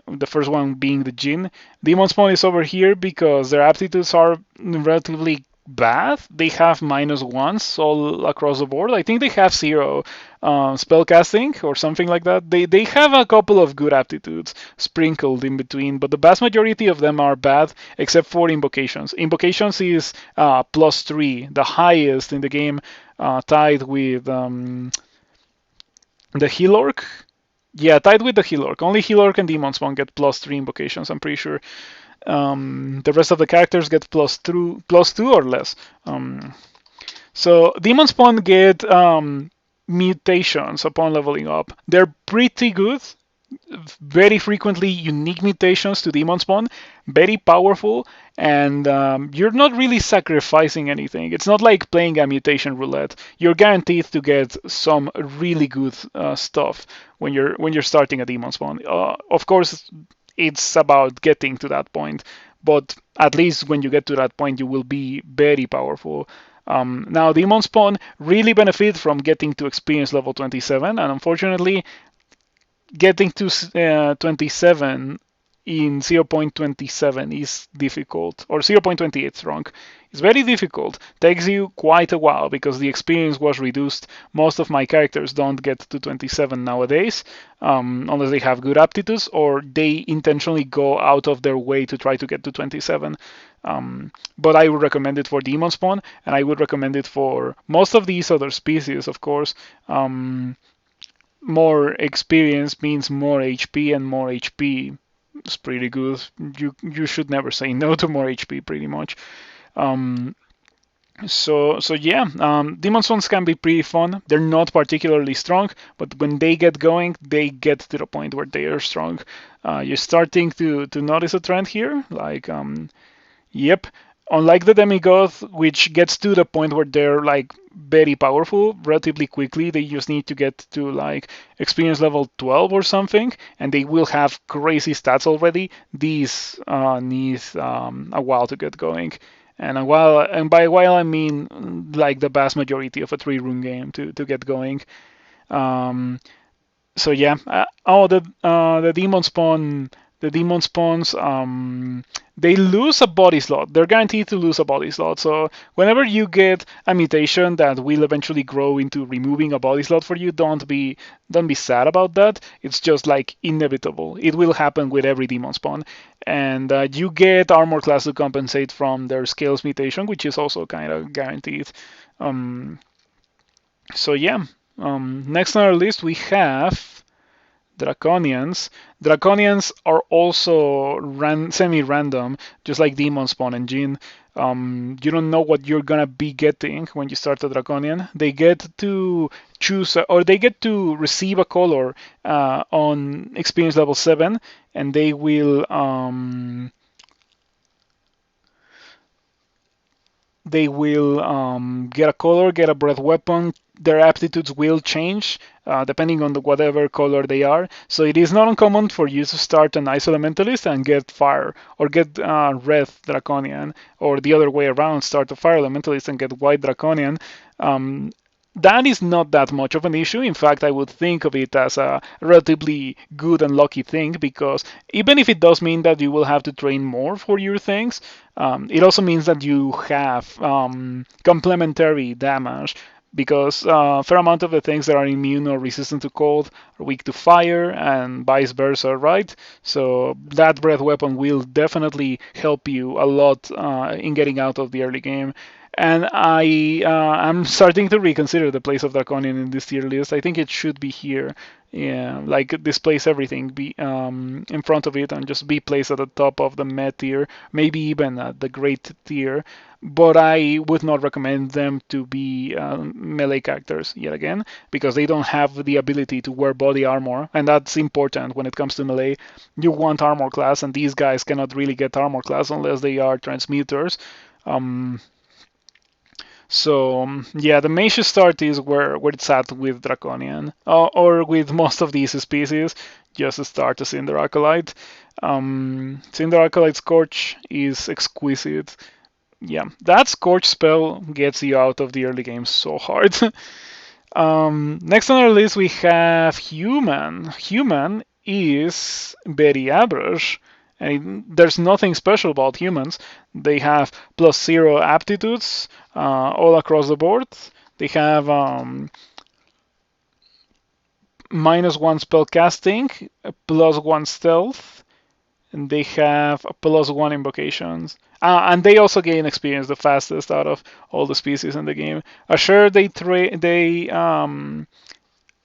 The first one being the Djinn. Demonspawn is over here because their aptitudes are relatively bad. They have -1s all across the board. I think they have 0 spellcasting or something like that. They have a couple of good aptitudes sprinkled in between, but the vast majority of them are bad except for invocations. Invocations is +3, the highest in the game, tied with the Heal-Orc. Yeah, tied with the Heal-Orc. Only Heal-Orc and Demonspawn get +3 invocations, I'm pretty sure. The rest of the characters get +2 or less. So Demonspawn get mutations upon leveling up. They're pretty good. Very frequently unique mutations to Demonspawn, very powerful, and you're not really sacrificing anything. It's not like playing a mutation roulette. You're guaranteed to get some really good stuff when you're starting a Demonspawn. Of course, it's about getting to that point, but at least when you get to that point, you will be very powerful. Now, Demonspawn really benefit from getting to experience level 27, and unfortunately, getting to 27 in 0.27 is difficult, or 0.28 wrong. It's very difficult. Takes you quite a while because the experience was reduced. Most of my characters don't get to 27 nowadays, unless they have good aptitudes or they intentionally go out of their way to try to get to 27. But I would recommend it for Demonspawn, and I would recommend it for most of these other species, of course. More experience means more HP, and more HP is pretty good. You should never say no to more HP, pretty much. So yeah, Demonspawn can be pretty fun. They're not particularly strong, but when they get going, they get to the point where they are strong. You're starting to notice a trend here, like yep. Unlike the Demigod, which gets to the point where they're like very powerful relatively quickly, they just need to get to like experience level 12 or something, and they will have crazy stats already. These need a while to get going, and by a while I mean like the vast majority of a 3-room game to get going. So yeah, the Demonspawn. The Demonspawns, they lose a body slot. They're guaranteed to lose a body slot. So whenever you get a mutation that will eventually grow into removing a body slot for you, don't be sad about that. It's just like inevitable. It will happen with every Demonspawn. And you get armor class to compensate from their scales mutation, which is also kind of guaranteed. So yeah, next on our list we have Draconians. Draconians are also semi-random, just like Demonspawn and Djinn. You don't know what you're gonna be getting when you start a Draconian. They get to choose, or they get to receive a color on experience level 7, and they will get a color, get a breath weapon. Their aptitudes will change depending on whatever color they are. So it is not uncommon for you to start an Ice Elementalist and get Fire, or get Red Draconian, or the other way around, start a Fire Elementalist and get White Draconian. that is not that much of an issue. In fact, I would think of it as a relatively good and lucky thing, because even if it does mean that you will have to train more for your things, it also means that you have complementary damage, because a fair amount of the things that are immune or resistant to cold are weak to fire, and vice versa, right? So that breath weapon will definitely help you a lot in getting out of the early game. And I'm starting to reconsider the place of Draconian in this tier list. I think it should be here. Yeah, like displace everything, be in front of it, and just be placed at the top of the meh tier, maybe even at the great tier. But I would not recommend them to be melee characters yet again, because they don't have the ability to wear body armor, and that's important when it comes to melee. You want armor class, and these guys cannot really get armor class unless they are transmuters. Um, so yeah, the mage start is where it's at with Draconian, or with most of these species. Just start a Cinder Acolyte. Cinder Acolyte Scorch is exquisite. Yeah, that Scorch spell gets you out of the early game so hard. Next on our list we have Human. Human is very average. And there's nothing special about humans. They have +0 aptitudes all across the board. They have -1 spell casting, +1 stealth, and they have a +1 invocations. And they also gain experience the fastest out of all the species in the game. Sure,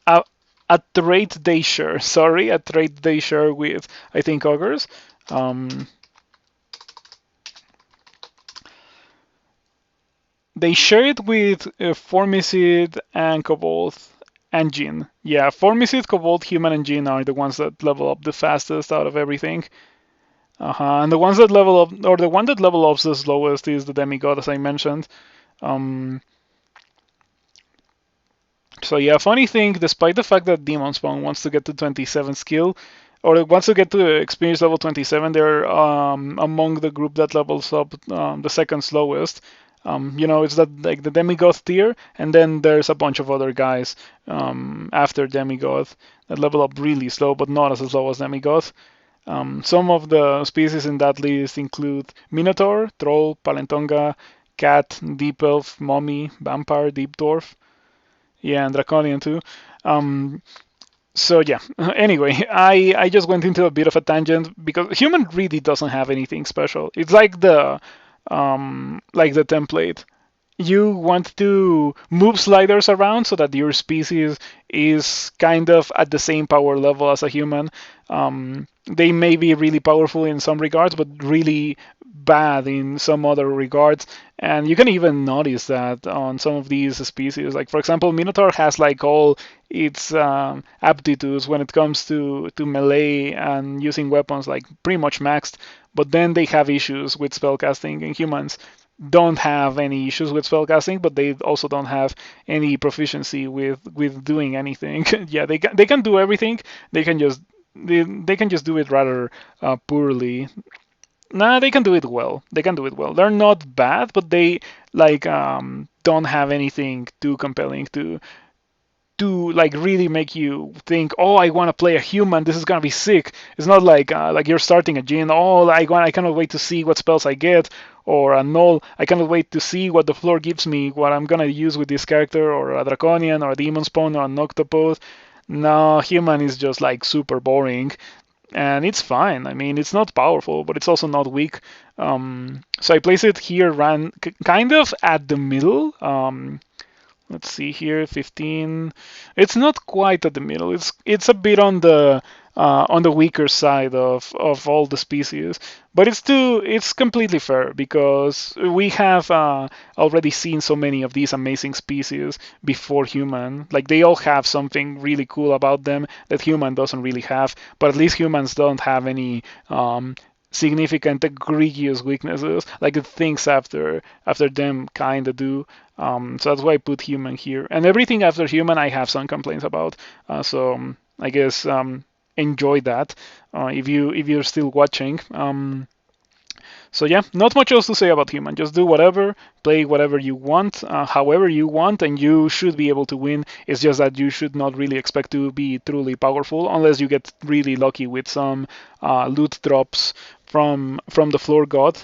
a, a trait they share. Sorry, a trait they share with, I think, ogres. They share it with Formicid and Kobold and Djinn. Yeah, Formicid, Kobold, Human, and Djinn are the ones that level up the fastest out of everything. And the ones that level up, or the one that level up the slowest, is the Demigod, as I mentioned. So yeah, funny thing, despite the fact that Demonspawn wants to get to 27 skill, or wants to get to experience level 27, they're among the group that levels up the second slowest. It's that like the Demigod tier, and then there's a bunch of other guys after Demigod that level up really slow, but not as slow as Demigod. Some of the species in that list include Minotaur, Troll, Palentonga, Cat, Deep Elf, Mummy, Vampire, Deep Dwarf. Yeah, and Draconian too. So yeah. Anyway, I just went into a bit of a tangent because human really doesn't have anything special. It's like the template. You want to move sliders around so that your species is kind of at the same power level as a human. They may be really powerful in some regards, but really bad in some other regards. And you can even notice that on some of these species. Like, for example, Minotaur has like all its aptitudes when it comes to melee and using weapons, like pretty much maxed. But then they have issues with spellcasting, and humans don't have any issues with spellcasting, but they also don't have any proficiency with doing anything. Yeah, they can do everything. They can just do it rather poorly. Nah, they can do it well. They can do it well. They're not bad, but they don't have anything too compelling to like really make you think, oh, I want to play a human. This is gonna be sick. It's not like you're starting a Djinn. Oh, I cannot wait to see what spells I get, or a Gnoll. I cannot wait to see what the floor gives me, what I'm gonna use with this character, or a Draconian, or a Demonspawn, or an Octopode. No, human is just like super boring, and it's fine. I mean, it's not powerful, but it's also not weak. So I place it here, kind of at the middle. Let's see here, 15. It's not quite at the middle. It's a bit on the weaker side of all the species, but it's completely fair because we have already seen so many of these amazing species before human. Like they all have something really cool about them that human doesn't really have, but at least humans don't have any significant egregious weaknesses like the things after them kind of do. So that's why I put human here, and everything after human I have some complaints about. So I guess enjoy that if you're still watching. So yeah, not much else to say about human. Just do whatever, play whatever you want, however you want, and you should be able to win. It's just that you should not really expect to be truly powerful unless you get really lucky with some loot drops from the floor god.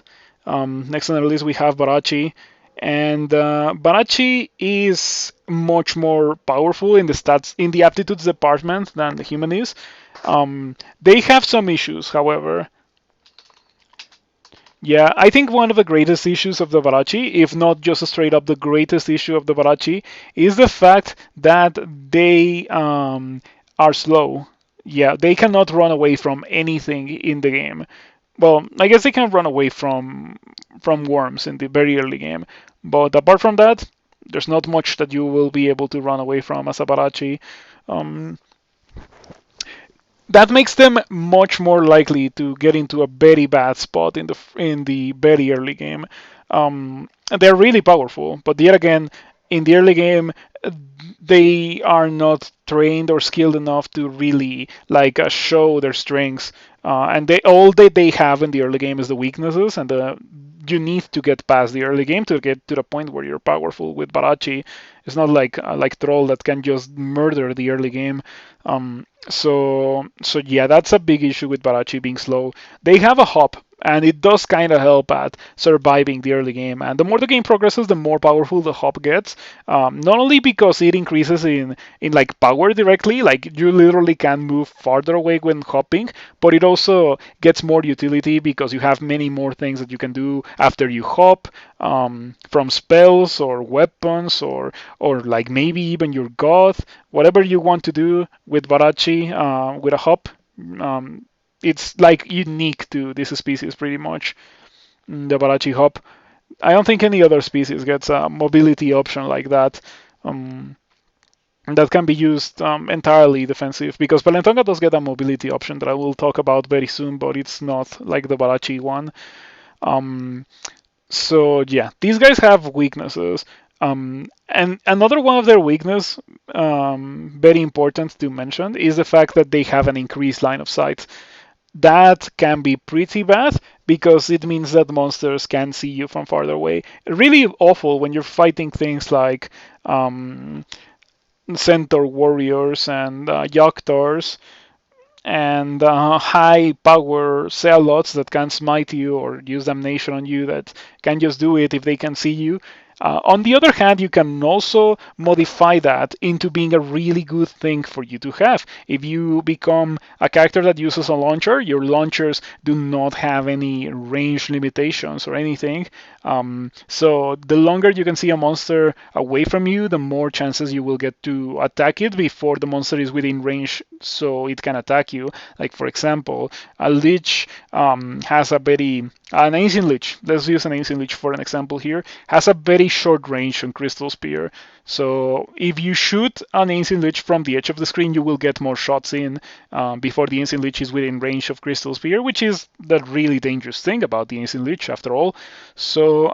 Next on the list we have Barachi, and Barachi is much more powerful in the stats in the aptitudes department than the human is. They have some issues, however. Yeah, I think one of the greatest issues of the Barachi, if not just straight up the greatest issue of the Barachi, is the fact that they are slow. Yeah, they cannot run away from anything in the game. Well, I guess they can run away from worms in the very early game, but apart from that, there's not much that you will be able to run away from as a Barachi. Um, that makes them much more likely to get into a very bad spot in the very early game. They're really powerful, but yet again, in the early game, they are not trained or skilled enough to really like show their strengths. And they all that they have in the early game is the weaknesses, and you need to get past the early game to get to the point where you're powerful. With Barachi, it's not like Troll that can just murder the early game. So yeah, that's a big issue with Barachi being slow. They have a hop, and it does kind of help at surviving the early game. And the more the game progresses, the more powerful the hop gets. Not only because it increases in like power directly, like you literally can move farther away when hopping, but it also gets more utility because you have many more things that you can do after you hop, from spells or weapons or like maybe even your god, whatever you want to do with Barachi, with a hop. It's like unique to this species pretty much, the Barachi hop. I don't think any other species gets a mobility option like that. Um, that can be used entirely defensive because Palentonga does get a mobility option that I will talk about very soon, but it's not like the Barachi one. Um, so yeah, these guys have weaknesses. And another one of their weakness, very important to mention, is the fact that they have an increased line of sight. That can be pretty bad because it means that monsters can see you from farther away. Really awful when you're fighting things like centaur warriors and Yoctors and high power zealots that can smite you or use damnation on you that can just do it if they can see you. On the other hand, you can also modify that into being a really good thing for you to have. If you become a character that uses a launcher, your launchers do not have any range limitations or anything. So the longer you can see a monster away from you, the more chances you will get to attack it before the monster is within range so it can attack you. Like, for example, a Lich has an Ancient Lich, let's use an Ancient Lich for an example here, has a very short range on Crystal Spear. So if you shoot an Ancient Lich from the edge of the screen, you will get more shots in before the Ancient Lich is within range of Crystal Spear, which is the really dangerous thing about the Ancient Lich after all. So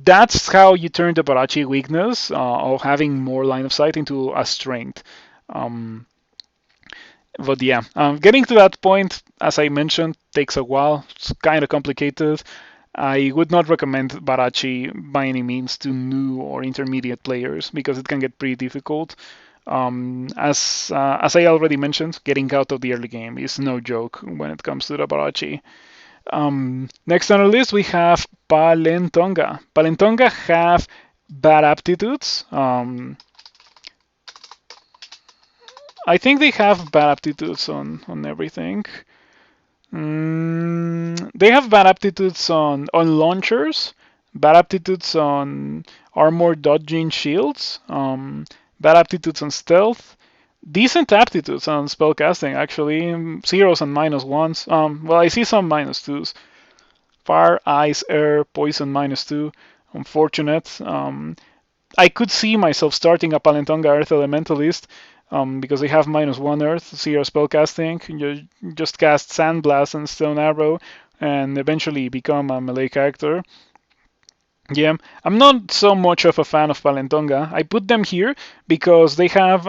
that's how you turn the Barachi weakness of having more line of sight into a strength. But yeah, getting to that point, as I mentioned, takes a while. It's kind of complicated. I would not recommend Barachi by any means to new or intermediate players because it can get pretty difficult. As I already mentioned, getting out of the early game is no joke when it comes to the Barachi. Next on our list, we have Palentonga. Palentonga have bad aptitudes. I think they have bad aptitudes on everything. They have bad aptitudes on launchers, bad aptitudes on armor dodging shields, bad aptitudes on stealth, decent aptitudes on spellcasting actually, zeros and minus ones. Well, I see some minus twos. Fire, ice, air, poison -2. Unfortunate. I could see myself starting a Palentonga Earth Elementalist because they have -1 Earth, 0 spellcasting. You just cast Sandblast and Stone Arrow and eventually become a melee character. Yeah, I'm not so much of a fan of Palentonga. I put them here because they have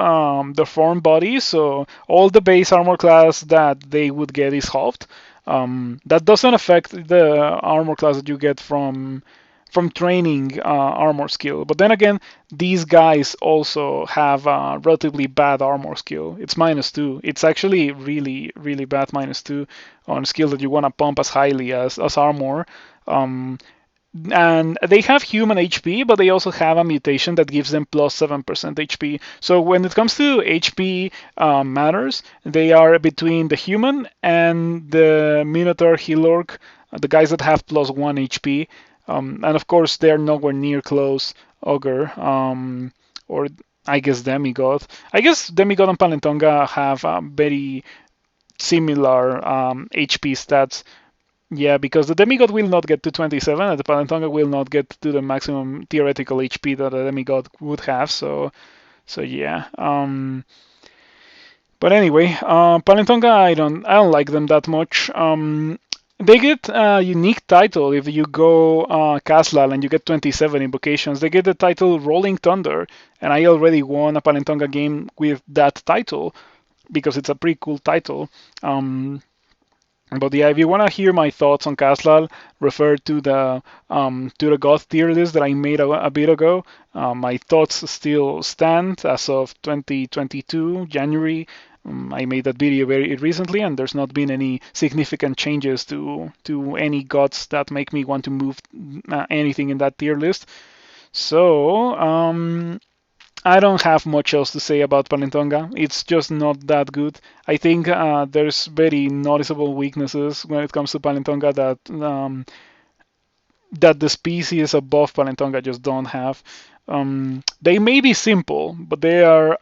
the form body, so all the base armor class that they would get is halved. That doesn't affect the armor class that you get from training armor skill. But then again, these guys also have a relatively bad armor skill. It's -2. It's actually really, really bad -2 on skill that you want to pump as highly as armor. And they have human HP, but they also have a mutation that gives them plus 7% HP. So when it comes to HP matters, they are between the human and the Minotaur Healorc, the guys that have plus 1 HP. And of course, they're nowhere near close Ogre, or I guess Demigod. I guess Demigod and Palentonga have very similar HP stats. Yeah, because the Demigod will not get to 27, and the Palentonga will not get to the maximum theoretical HP that a Demigod would have. So yeah. But anyway, Palentonga, I don't like them that much. They get a unique title if you go Caslal and you get 27 invocations. They get the title Rolling Thunder, and I already won a Palentonga game with that title because it's a pretty cool title. But yeah, if you want to hear my thoughts on Caslal, refer to the God tier list that I made a bit ago. My thoughts still stand as of 2022 January. I made that video very recently, and there's not been any significant changes to any gods that make me want to move anything in that tier list. So I don't have much else to say about Palentonga. It's just not that good. I think there's very noticeable weaknesses when it comes to Palentonga that the species above Palentonga just don't have. They may be simple, but they're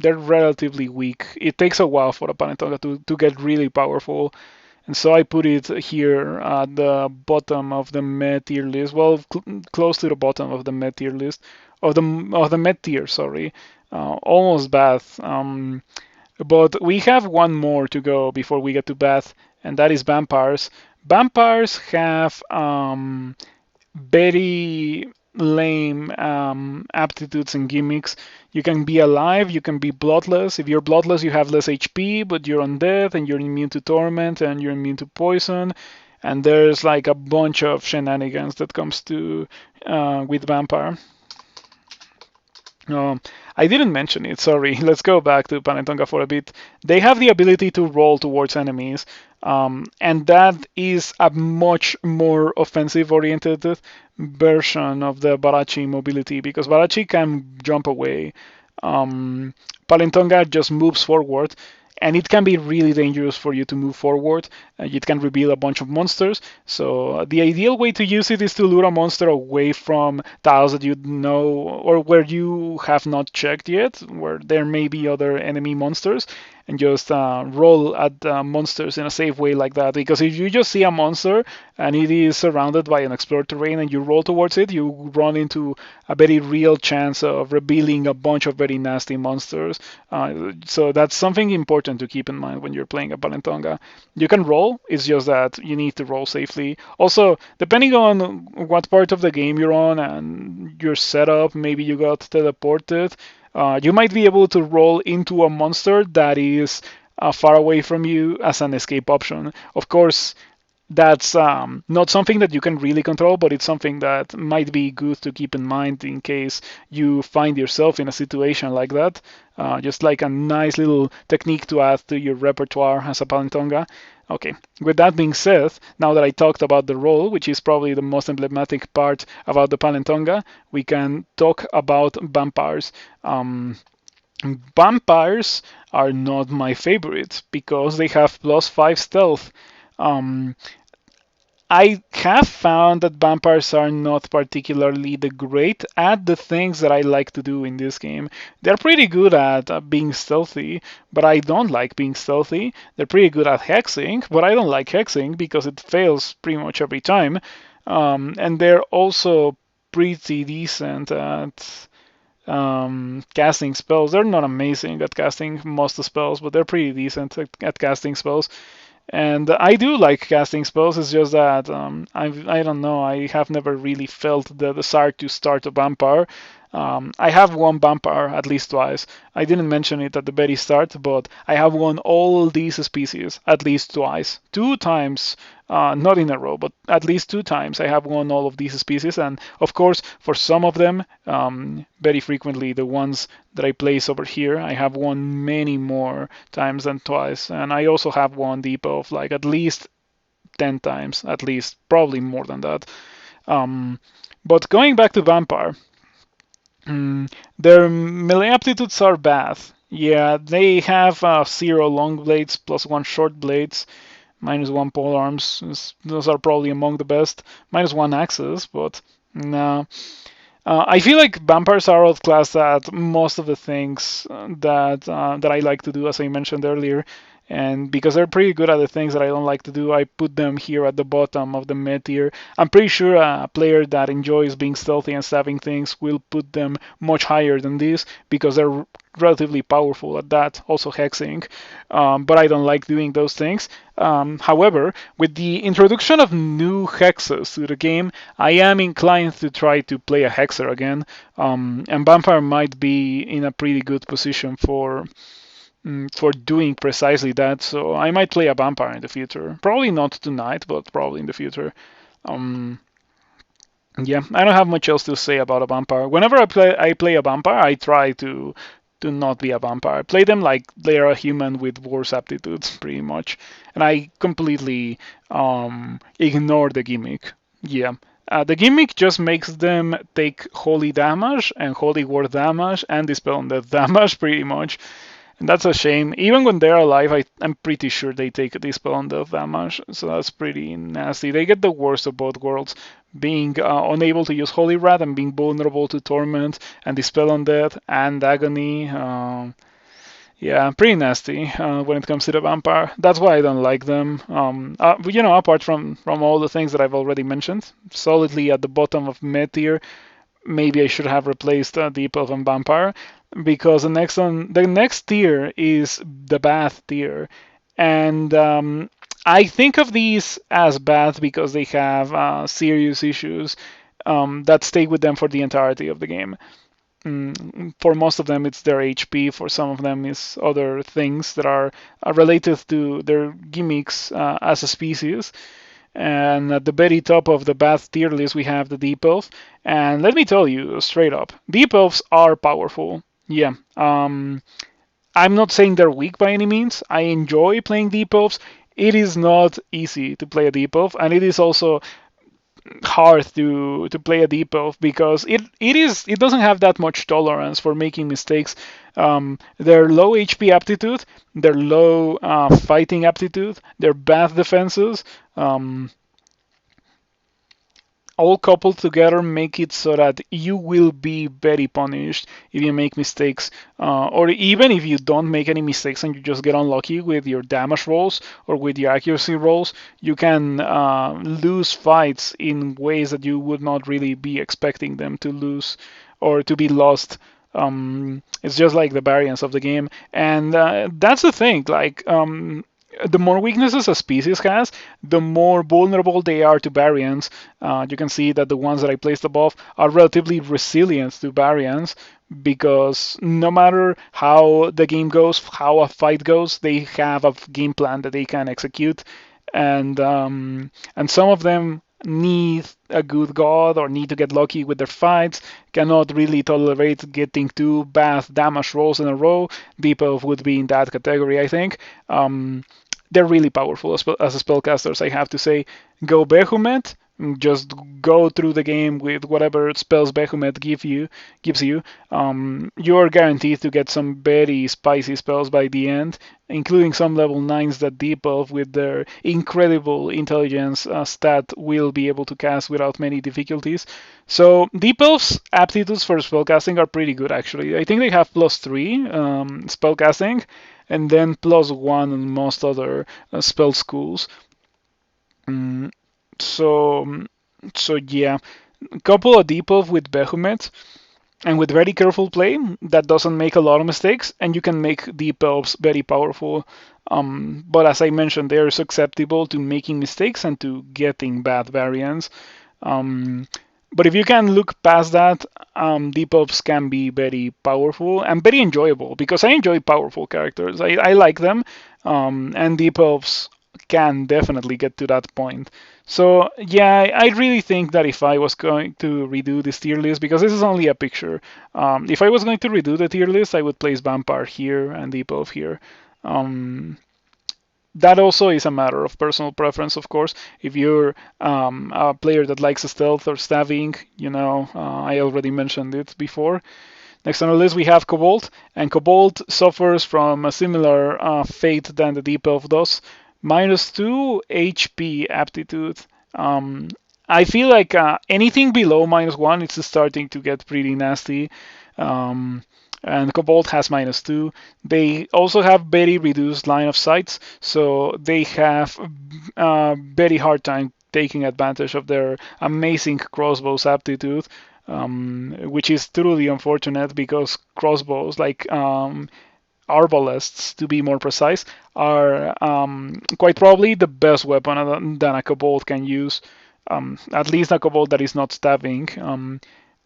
relatively weak. It takes a while for a Palentonga to get really powerful. And so I put it here at the bottom of the med tier list. Well, close to the bottom of the med tier list, of the med tier. Sorry, almost bad. But we have one more to go before we get to Bath, and that is vampires. Vampires have very lame aptitudes and gimmicks. You can be alive, you can be bloodless. If you're bloodless, you have less HP, but you're undead and you're immune to torment and you're immune to poison. And there's like a bunch of shenanigans that comes to with vampire. I didn't mention it, sorry. Let's go back to Palentonga for a bit. They have the ability to roll towards enemies, and that is a much more offensive-oriented version of the Barachi mobility, because Barachi can jump away. Palentonga just moves forward, and it can be really dangerous for you to move forward. It can reveal a bunch of monsters. So the ideal way to use it is to lure a monster away from tiles that you know or where you have not checked yet, where there may be other enemy monsters, and just roll at monsters in a safe way like that. Because if you just see a monster and it is surrounded by an explored terrain and you roll towards it, you run into a very real chance of revealing a bunch of very nasty monsters. So that's something important to keep in mind when you're playing a Palentonga. You can roll, it's just that you need to roll safely. Also, depending on what part of the game you're on and your setup, maybe you got teleported, you might be able to roll into a monster that is far away from you as an escape option. Of course, that's not something that you can really control, but it's something that might be good to keep in mind in case you find yourself in a situation like that. Just like a nice little technique to add to your repertoire as a Palentonga. Okay, with that being said, now that I talked about the role, which is probably the most emblematic part about the Palentonga, we can talk about vampires. Vampires are not my favorite because they have +5 stealth. I have found that vampires are not particularly the great at the things that I like to do in this game. They're pretty good at being stealthy, but I don't like being stealthy. They're pretty good at hexing, but I don't like hexing because it fails pretty much every time. And they're also pretty decent at casting spells. They're not amazing at casting most spells, but they're pretty decent at casting spells. And I do like casting spells. It's just that I don't know. I have never really felt the desire to start a vampire. I have won vampire at least twice. I didn't mention it at the very start, but I have won all these species at least twice. Two times, not in a row, but at least two times I have won all of these species. And of course, for some of them, very frequently the ones that I place over here, I have won many more times than twice. And I also have won Depot of like at least 10 times, at least, probably more than that. But going back to Vampire, their melee aptitudes are bad. Yeah, they have 0 long blades plus 1 short blades, -1 pole arms. Those are probably among the best. -1 axes, but no. I feel like vampires are outclassed at most of the things that I like to do, as I mentioned earlier. And because they're pretty good at the things that I don't like to do, I put them here at the bottom of the mid tier. I'm pretty sure a player that enjoys being stealthy and stabbing things will put them much higher than this because they're relatively powerful at that, also hexing. But I don't like doing those things. However, with the introduction of new hexes to the game, I am inclined to try to play a hexer again. And Vampire might be in a pretty good position for doing precisely that. So I might play a vampire in the future. Probably not tonight, but probably in the future. Um, yeah, I don't have much else to say about a vampire. Whenever I play a vampire, I try to not be a vampire. I play them like they are a human with worse aptitudes, pretty much, and I completely ignore the gimmick. Yeah. The gimmick just makes them take holy damage and holy ward damage and dispel undeath damage, pretty much. And that's a shame. Even when they're alive, I'm pretty sure they take dispel undeath damage, so that's pretty nasty. They get the worst of both worlds, being unable to use Holy Wrath and being vulnerable to Torment and dispel undeath and Agony. Yeah, pretty nasty when it comes to the vampire. That's why I don't like them. Apart from all the things that I've already mentioned, solidly at the bottom of mid tier. Maybe I should have replaced Deep Elf and Vampire because the next tier is the Bath tier, and I think of these as bad because they have serious issues that stay with them for the entirety of the game. For most of them, it's their HP. For some of them, it's other things that are related to their gimmicks as a species. And at the very top of the Bath tier list, we have the Deep Elf. And let me tell you straight up, Deep Elves are powerful. Yeah. I'm not saying they're weak by any means. I enjoy playing Deep Elves. It is not easy to play a Deep Elf, and it is also hard to play a Deep Elf because it doesn't have that much tolerance for making mistakes. Their low HP aptitude, their low fighting aptitude, their bad defenses, all coupled together make it so that you will be very punished if you make mistakes, or even if you don't make any mistakes and you just get unlucky with your damage rolls or with your accuracy rolls, you can lose fights in ways that you would not really be expecting them to lose or to be lost. It's just like the variance of the game, and that's the thing. Like the more weaknesses a species has, the more vulnerable they are to variance. You can see that the ones that I placed above are relatively resilient to variance because no matter how the game goes, how a fight goes, they have a game plan that they can execute, and some of them need a good god or need to get lucky with their fights, cannot really tolerate getting two bad damage rolls in a row. Deepa would be in that category, I think. They're really powerful as spellcasters, I have to say. Go Behemoth, just go through the game with whatever spells Behemoth gives you. You're guaranteed to get some very spicy spells by the end, including some level 9s that Deep Elf with their incredible intelligence stat will be able to cast without many difficulties. So Deep Elf's aptitudes for spellcasting are pretty good, actually. I think they have +3 spellcasting, and then +1 on most other spell schools. So yeah, a couple of Deep Elf with Behemoth. And with very careful play, that doesn't make a lot of mistakes, and you can make deep elves very powerful. But as I mentioned, they're susceptible to making mistakes and to getting bad variants. But if you can look past that, deep elves can be very powerful and very enjoyable because I enjoy powerful characters. I like them, and deep elves can definitely get to that point. So yeah, I really think that if I was going to redo this tier list, because this is only a picture, if I was going to redo the tier list, I would place Vampire here and Deep Elf here. Um, that also is a matter of personal preference, of course. If you're a player that likes stealth or stabbing, I already mentioned it before. Next on the list we have Kobold, and Kobold suffers from a similar fate than the Deep Elf does. -2 HP aptitude. I feel like anything below -1 it's starting to get pretty nasty. And Kobold has -2. They also have very reduced line of sights, so they have a very hard time taking advantage of their amazing crossbows aptitude, which is truly unfortunate because crossbows, like arbalests to be more precise, are quite probably the best weapon that a kobold can use. At least a kobold that is not stabbing.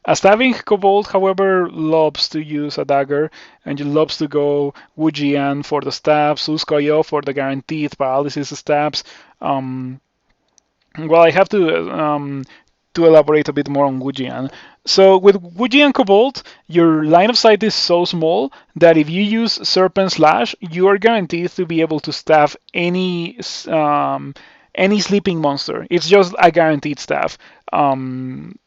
A stabbing kobold, however, loves to use a dagger and loves to go Wujian for the stabs, Uskoyo for the guaranteed paralysis stabs. Well, I have to elaborate a bit more on Wujian. So with Wujian Kobold, your line of sight is so small that if you use Serpent Slash, you are guaranteed to be able to staff any sleeping monster. It's just a guaranteed staff.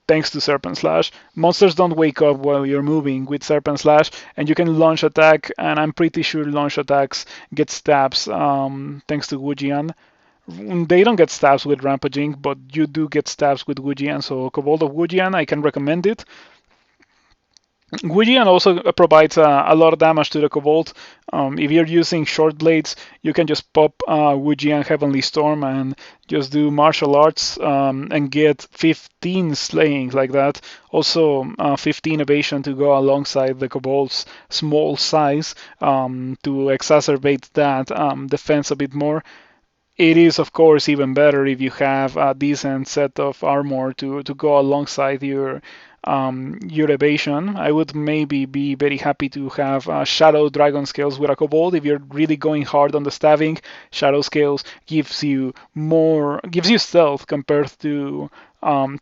Thanks to Serpent Slash, monsters don't wake up while you're moving with Serpent Slash, and you can launch attack. And I'm pretty sure launch attacks get stabs thanks to Wujian. They don't get stabs with Rampaging, but you do get stabs with Wujian, so Kobold of Wujian, I can recommend it. Wujian also provides a lot of damage to the Kobold. If you're using short blades, you can just pop Wujian Heavenly Storm and just do martial arts and get 15 slaying like that. Also 15 evasion to go alongside the Kobold's small size to exacerbate that defense a bit more. It is, of course, even better if you have a decent set of armor to go alongside your evasion. I would maybe be very happy to have Shadow Dragon Scales with a Kobold. If you're really going hard on the stabbing, Shadow Scales gives you stealth compared to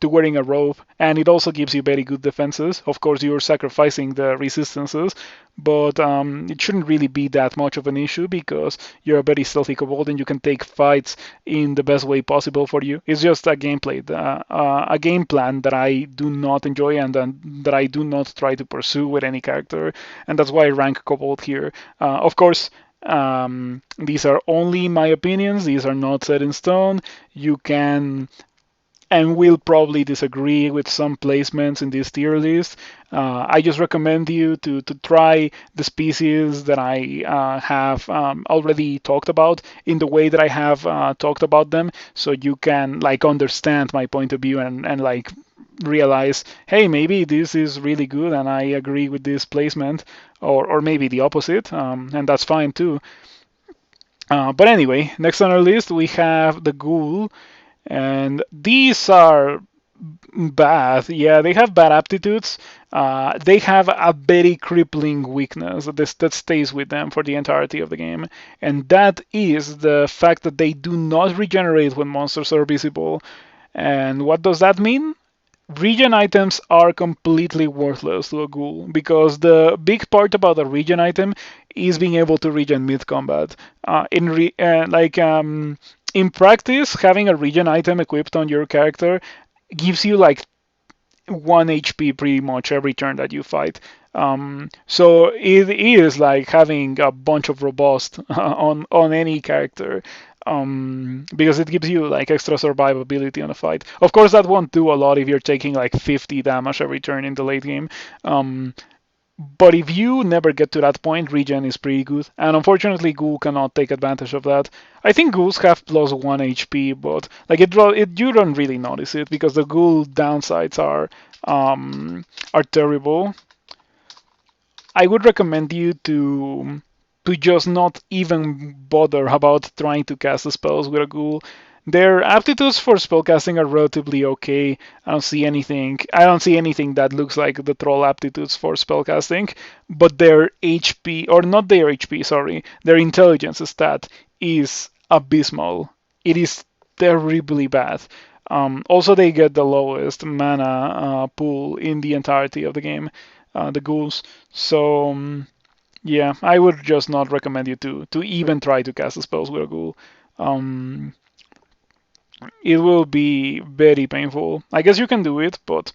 wearing a robe, and it also gives you very good defenses. Of course, you're sacrificing the resistances, but it shouldn't really be that much of an issue because you're a very stealthy kobold and you can take fights in the best way possible for you. It's just a gameplay, a game plan that I do not enjoy and that I do not try to pursue with any character, and that's why I rank kobold here. Of course, these are only my opinions. These are not set in stone. You can and will probably disagree with some placements in this tier list. I just recommend you to try the species that I have already talked about in the way that I have talked about them, so you can like understand my point of view and like realize, hey, maybe this is really good and I agree with this placement, or maybe the opposite, and that's fine too. But anyway, next on our list we have the Ghoul. And these are bad. Yeah, they have bad aptitudes. They have a very crippling weakness that stays with them for the entirety of the game. And that is the fact that they do not regenerate when monsters are visible. And what does that mean? Regen items are completely worthless to a ghoul because the big part about a regen item is being able to regen mid combat. In practice, having a regen item equipped on your character gives you like 1 HP pretty much every turn that you fight. So it is like having a bunch of robust on any character. Because it gives you like extra survivability on a fight. Of course, that won't do a lot if you're taking like 50 damage every turn in the late game. But if you never get to that point, regen is pretty good. And unfortunately, Ghoul cannot take advantage of that. I think Ghouls have plus 1 HP, but like you don't really notice it because the Ghoul downsides are terrible. I would recommend you to just not even bother about trying to cast the spells with a ghoul. Their aptitudes for spellcasting are relatively okay. I don't see anything. I don't see anything that looks like the troll aptitudes for spellcasting. But their HP, or not their HP, sorry, their intelligence stat is abysmal. It is terribly bad. Also, they get the lowest mana pool in the entirety of the game, the ghouls. So yeah, I would just not recommend you to even try to cast the spells with a ghoul. Um, it will be very painful. I guess you can do it, but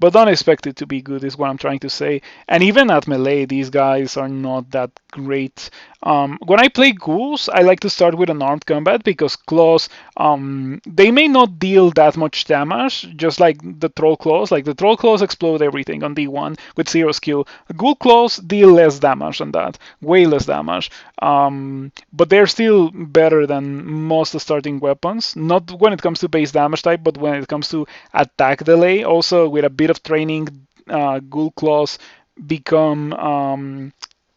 don't expect it to be good is what I'm trying to say. And even at melee, these guys are not that great. When I play ghouls, I like to start with an armed combat because claws, they may not deal that much damage, just like the troll claws. Like the troll claws explode everything on D1 with 0 skill. Ghoul claws deal less damage than that, way less damage. But they're still better than most starting weapons. Not when it comes to base damage type, but when it comes to attack delay. Also, with a bit of training, Ghoul claws become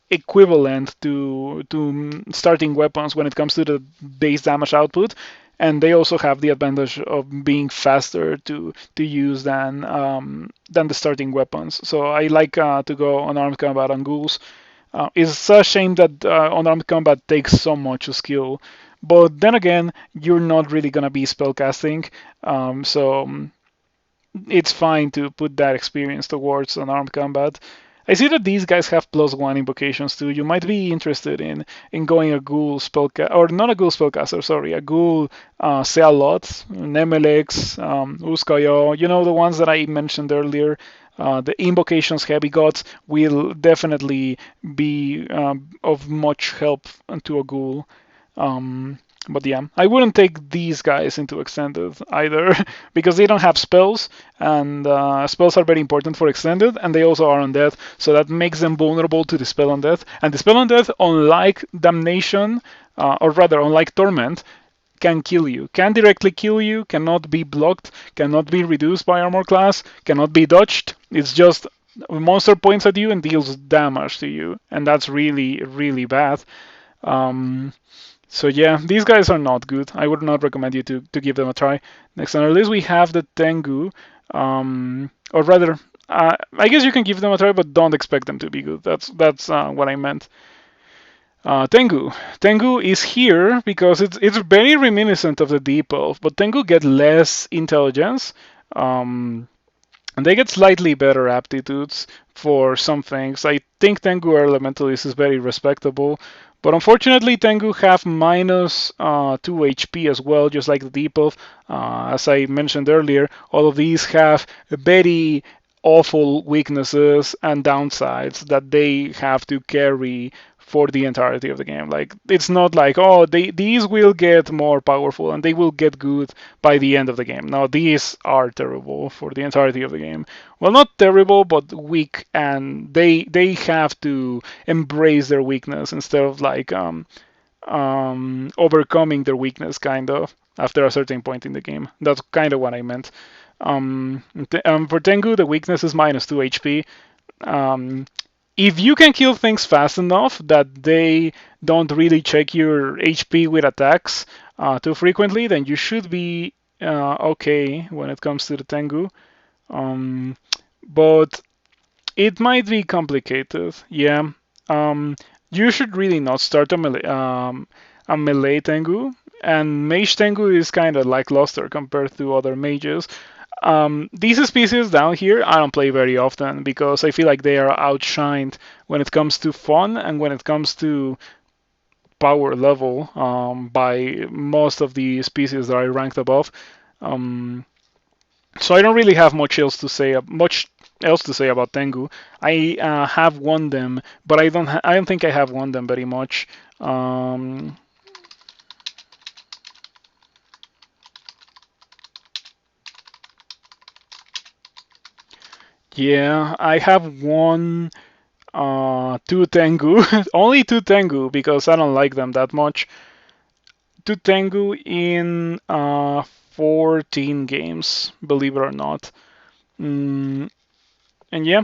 equivalent to starting weapons when it comes to the base damage output, and they also have the advantage of being faster to use than the starting weapons. So I like to go unarmed combat on ghouls. It's a shame that unarmed combat takes so much skill, but then again, you're not really gonna be spellcasting, so it's fine to put that experience towards unarmed combat. I see that these guys have +1 invocations too. You might be interested in going a ghoul spellcaster, or not a ghoul spellcaster, sorry, a ghoul Cealot, Nemelex, Uskayo, you know, the ones that I mentioned earlier. The invocations heavy gods will definitely be of much help to a ghoul. But yeah, I wouldn't take these guys into extended either because they don't have spells, and spells are very important for extended, and they also are undead, so that makes them vulnerable to the spell undead. And the spell undead, unlike damnation, or rather, unlike torment, can kill you, can directly kill you, cannot be blocked, cannot be reduced by armor class, cannot be dodged. It's just a monster points at you and deals damage to you, and that's really, really bad. So yeah, these guys are not good. I would not recommend you to give them a try. Next on our list we have the Tengu, or rather, I guess you can give them a try, but don't expect them to be good. That's what I meant. Tengu. Tengu is here because it's very reminiscent of the Deep Elf, but Tengu get less intelligence, and they get slightly better aptitudes for some things. I think Tengu Elementalist is very respectable, but unfortunately Tengu have minus 2 HP as well, just like the Deep Elf. As I mentioned earlier, all of these have very awful weaknesses and downsides that they have to carry for the entirety of the game. Like, it's not like, oh, these will get more powerful and they will get good by the end of the game. No, these are terrible for the entirety of the game. Well, not terrible, but weak, and they have to embrace their weakness instead of like overcoming their weakness, kind of, after a certain point in the game. That's kind of what I meant. For Tengu, the weakness is minus 2 HP. If you can kill things fast enough that they don't really check your HP with attacks too frequently, then you should be okay when it comes to the Tengu. But it might be complicated. Yeah. You should really not start a melee Tengu. And Mage Tengu is kind of lackluster compared to other mages. These species down here I don't play very often because I feel like they are outshined when it comes to fun and when it comes to power level by most of the species that I ranked above. So I don't really have much else to say about Tengu. I have won them, but I don't think I have won them very much. Yeah, I have won 2 Tengu, only 2 Tengu because I don't like them that much. 2 Tengu in 14 games, believe it or not. And yeah,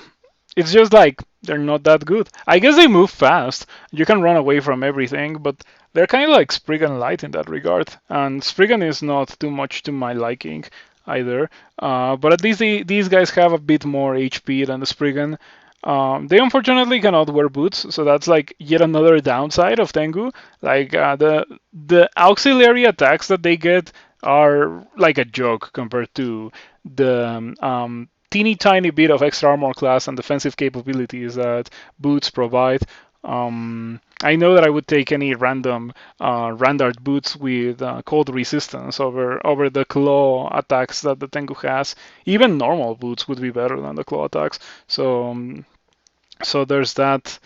it's just like they're not that good. I guess they move fast. You can run away from everything, but they're kind of like Spriggan light in that regard. And Spriggan is not too much to my liking either. But at least these guys have a bit more HP than the Spriggan. They unfortunately cannot wear boots, so that's like yet another downside of Tengu. Like the auxiliary attacks that they get are like a joke compared to the teeny tiny bit of extra armor class and defensive capabilities that boots provide. I know that I would take any random Randart boots with cold resistance over the claw attacks that the Tengu has. Even normal boots would be better than the claw attacks. So there's that.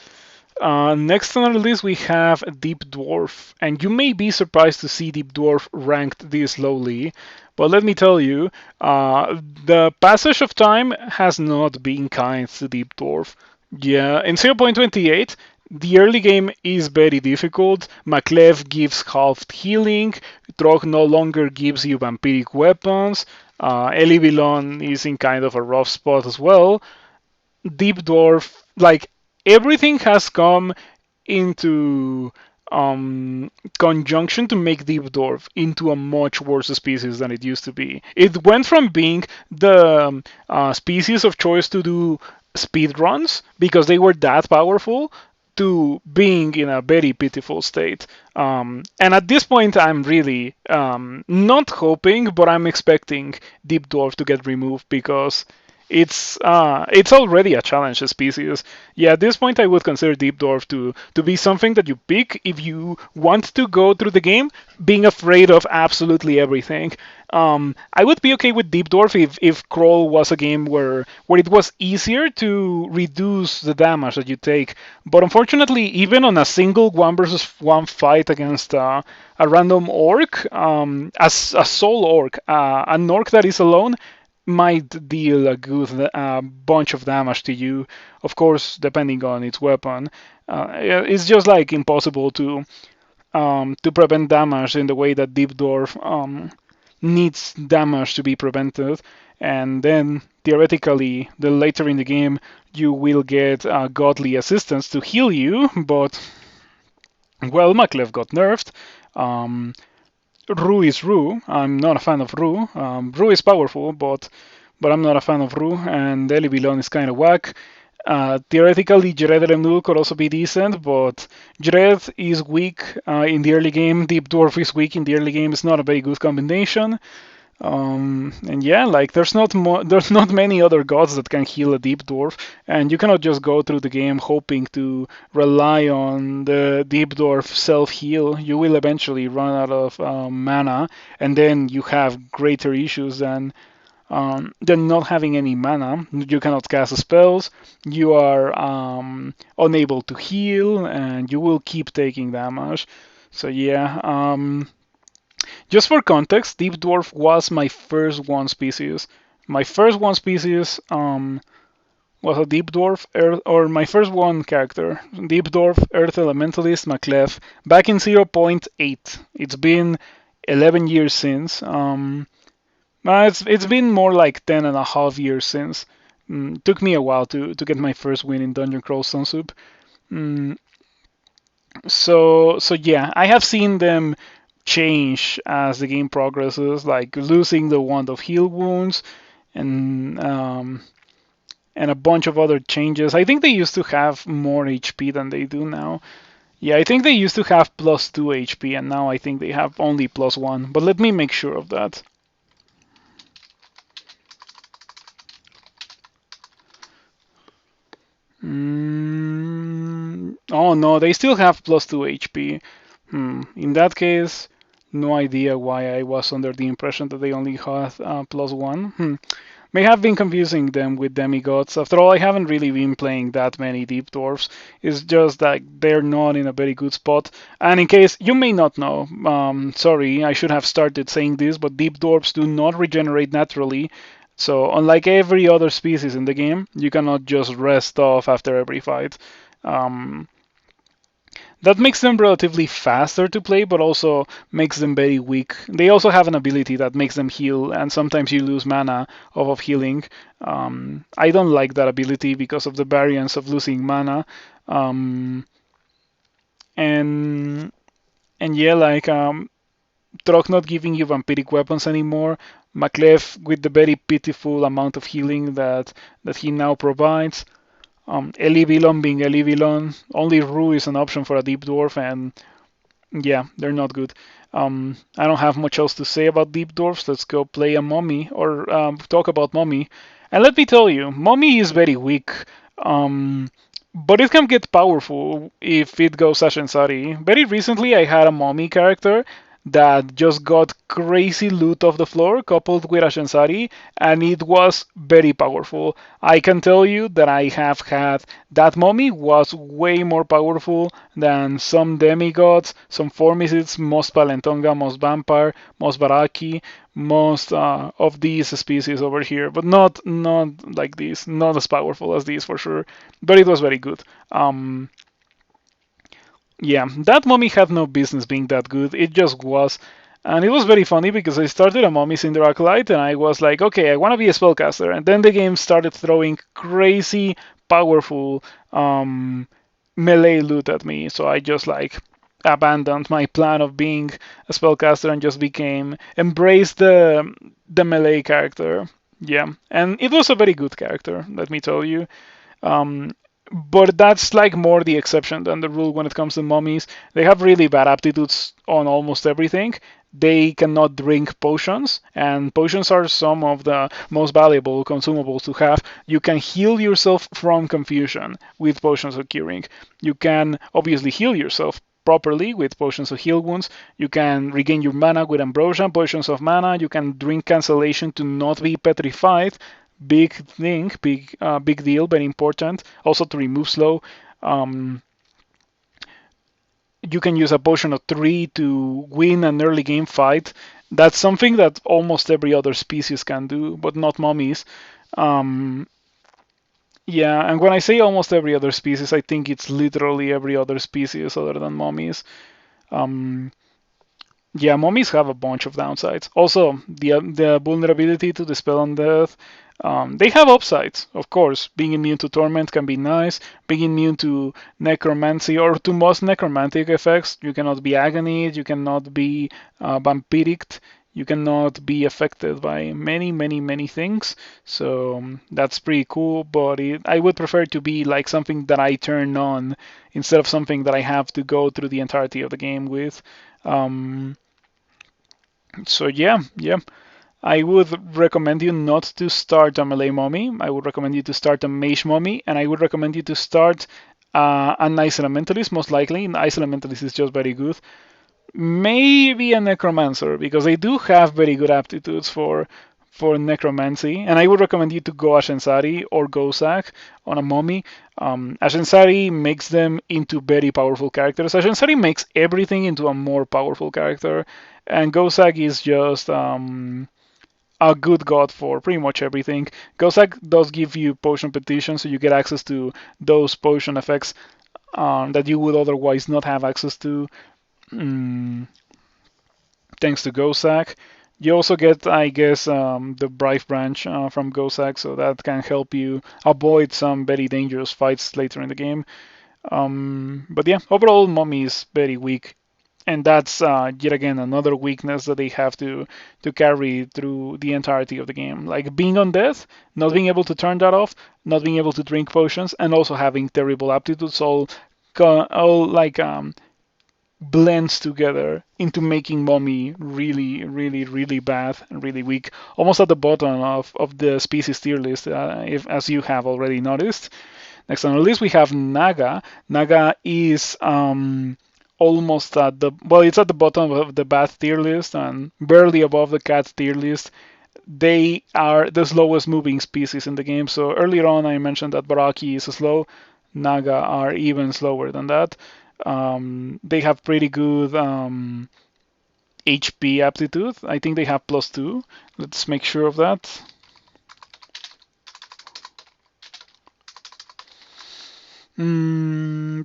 Next on our list we have Deep Dwarf, and you may be surprised to see Deep Dwarf ranked this lowly, but let me tell you, the passage of time has not been kind to Deep Dwarf. Yeah, in 0.28, the early game is very difficult. Maklev gives halved healing, Trog no longer gives you vampiric weapons, Elivilon is in kind of a rough spot as well. Deep Dwarf, like everything has come into conjunction to make Deep Dwarf into a much worse species than it used to be. It went from being the species of choice to do speed runs because they were that powerful to being in a very pitiful state. And at this point, I'm really not hoping, but I'm expecting Deep Dwarf to get removed because it's already a challenge species. Yeah, at this point I would consider Deep Dwarf to be something that you pick if you want to go through the game being afraid of absolutely everything. I would be okay with Deep Dwarf if Crawl was a game where it was easier to reduce the damage that you take. But unfortunately, even on a single 1 versus 1 fight against a random orc, as a sole orc, an orc that is alone might deal a good bunch of damage to you. Of course, depending on its weapon, it's just like impossible to prevent damage in the way that Deep Dwarf needs damage to be prevented. And then theoretically, the later in the game, you will get godly assistance to heal you. But well, Maklev got nerfed. Ru is Ru. I'm not a fan of Ru. Ru is powerful, but I'm not a fan of Ru, and Elivilon is kind of whack. Theoretically, Jared Remnul could also be decent, but Jared is weak in the early game. Deep Dwarf is weak in the early game. It's not a very good combination. And yeah, like there's not many other gods that can heal a Deep Dwarf, and you cannot just go through the game hoping to rely on the Deep Dwarf self heal. You will eventually run out of mana, and then you have greater issues than not having any mana. You cannot cast spells. You are unable to heal, and you will keep taking damage. So yeah. Just for context, Deep Dwarf was my first one species. My first one species was a Deep Dwarf, or my first one character. Deep Dwarf, Earth Elementalist, Maklev, back in 0.8. It's been 11 years since. It's been more like 10 and a half years since. Took me a while to get my first win in Dungeon Crawl Sunsoup. So yeah, I have seen them change as the game progresses, like losing the wand of heal wounds and a bunch of other changes. I think they used to have more HP than they do now. Yeah, I think they used to have +2 HP, and now I think they have only +1. But let me make sure of that. Oh no, they still have +2 HP. In that case, no idea why I was under the impression that they only had +1. May have been confusing them with demigods. After all, I haven't really been playing that many deep dwarfs. It's just that they're not in a very good spot. And in case you may not know, sorry, I should have started saying this, but deep dwarfs do not regenerate naturally. So unlike every other species in the game, you cannot just rest off after every fight. That makes them relatively faster to play, but also makes them very weak. They also have an ability that makes them heal, and sometimes you lose mana off of healing. I don't like that ability because of the variance of losing mana. Um, and yeah, like Trog not giving you vampiric weapons anymore. Maclef with the very pitiful amount of healing that he now provides. Eli Vilon being Eli Vilon. Only Ru is an option for a deep dwarf, and yeah, they're not good. I don't have much else to say about deep dwarfs. Let's go play a mummy or talk about mummy. And let me tell you, mummy is very weak. But it can get powerful if it goes Ashensari. Very recently, I had a mummy character that just got crazy loot off the floor coupled with Ashensari, and it was very powerful. I can tell you that I have had that mummy was way more powerful than some demigods, some formicids, most Palentonga, most vampire, most Barachi, most of these species over here, but not like this, not as powerful as these for sure. But it was very good. Um, yeah, that mummy had no business being that good. It just was. And it was very funny because I started a Mummy Cinder Acolyte and I was like, okay, I want to be a spellcaster. And then the game started throwing crazy, powerful melee loot at me. So I just like abandoned my plan of being a spellcaster and just embraced the melee character. Yeah, and it was a very good character, let me tell you. Um, but that's like more the exception than the rule when it comes to mummies. They have really bad aptitudes on almost everything. They cannot drink potions, and potions are some of the most valuable consumables to have. You can heal yourself from confusion with potions of curing. You can obviously heal yourself properly with potions of heal wounds. You can regain your mana with ambrosia, potions of mana. You can drink cancellation to not be petrified. Big thing, big deal, very important. Also to remove slow. Um, you can use a potion of 3 to win an early game fight. That's something that almost every other species can do, but not mummies. Um, yeah, and when I say almost every other species, I think it's literally every other species other than mummies. Um, yeah, mummies have a bunch of downsides. Also, the vulnerability to dispel undeath. They have upsides, of course. Being immune to torment can be nice. Being immune to necromancy or to most necromantic effects. You cannot be agonied. You cannot be vampiric. You cannot be affected by many, many, many things. So that's pretty cool. But I would prefer to be like something that I turn on instead of something that I have to go through the entirety of the game with. Um, so yeah. I would recommend you not to start a melee mummy. I would recommend you to start a mage mummy, and I would recommend you to start an ice elementalist. Most likely, an ice elementalist is just very good. Maybe a necromancer because they do have very good aptitudes for necromancy, and I would recommend you to go Ashensari or Gozak on a mummy. Ashensari makes them into very powerful characters. Ashensari makes everything into a more powerful character, and Gozak is just a good god for pretty much everything. Gozak does give you potion petition, so you get access to those potion effects that you would otherwise not have access to. Mm, thanks to Gozak. You also get, I guess, the Bright Branch from Gozak, so that can help you avoid some very dangerous fights later in the game. But yeah, overall, Mummy is very weak, and that's yet again another weakness that they have to carry through the entirety of the game. Like being on death, not being able to turn that off, not being able to drink potions, and also having terrible aptitudes all like blends together into making Mummy really, really, really bad and really weak, almost at the bottom of the species tier list, if as you have already noticed. Next on the list we have Naga. Naga is almost at the it's at the bottom of the bad tier list and barely above the cat tier list. They are the slowest moving species in the game. So earlier on I mentioned that Barachi is slow. Naga are even slower than that. They have pretty good HP aptitude. I think they have +2. Let's make sure of that.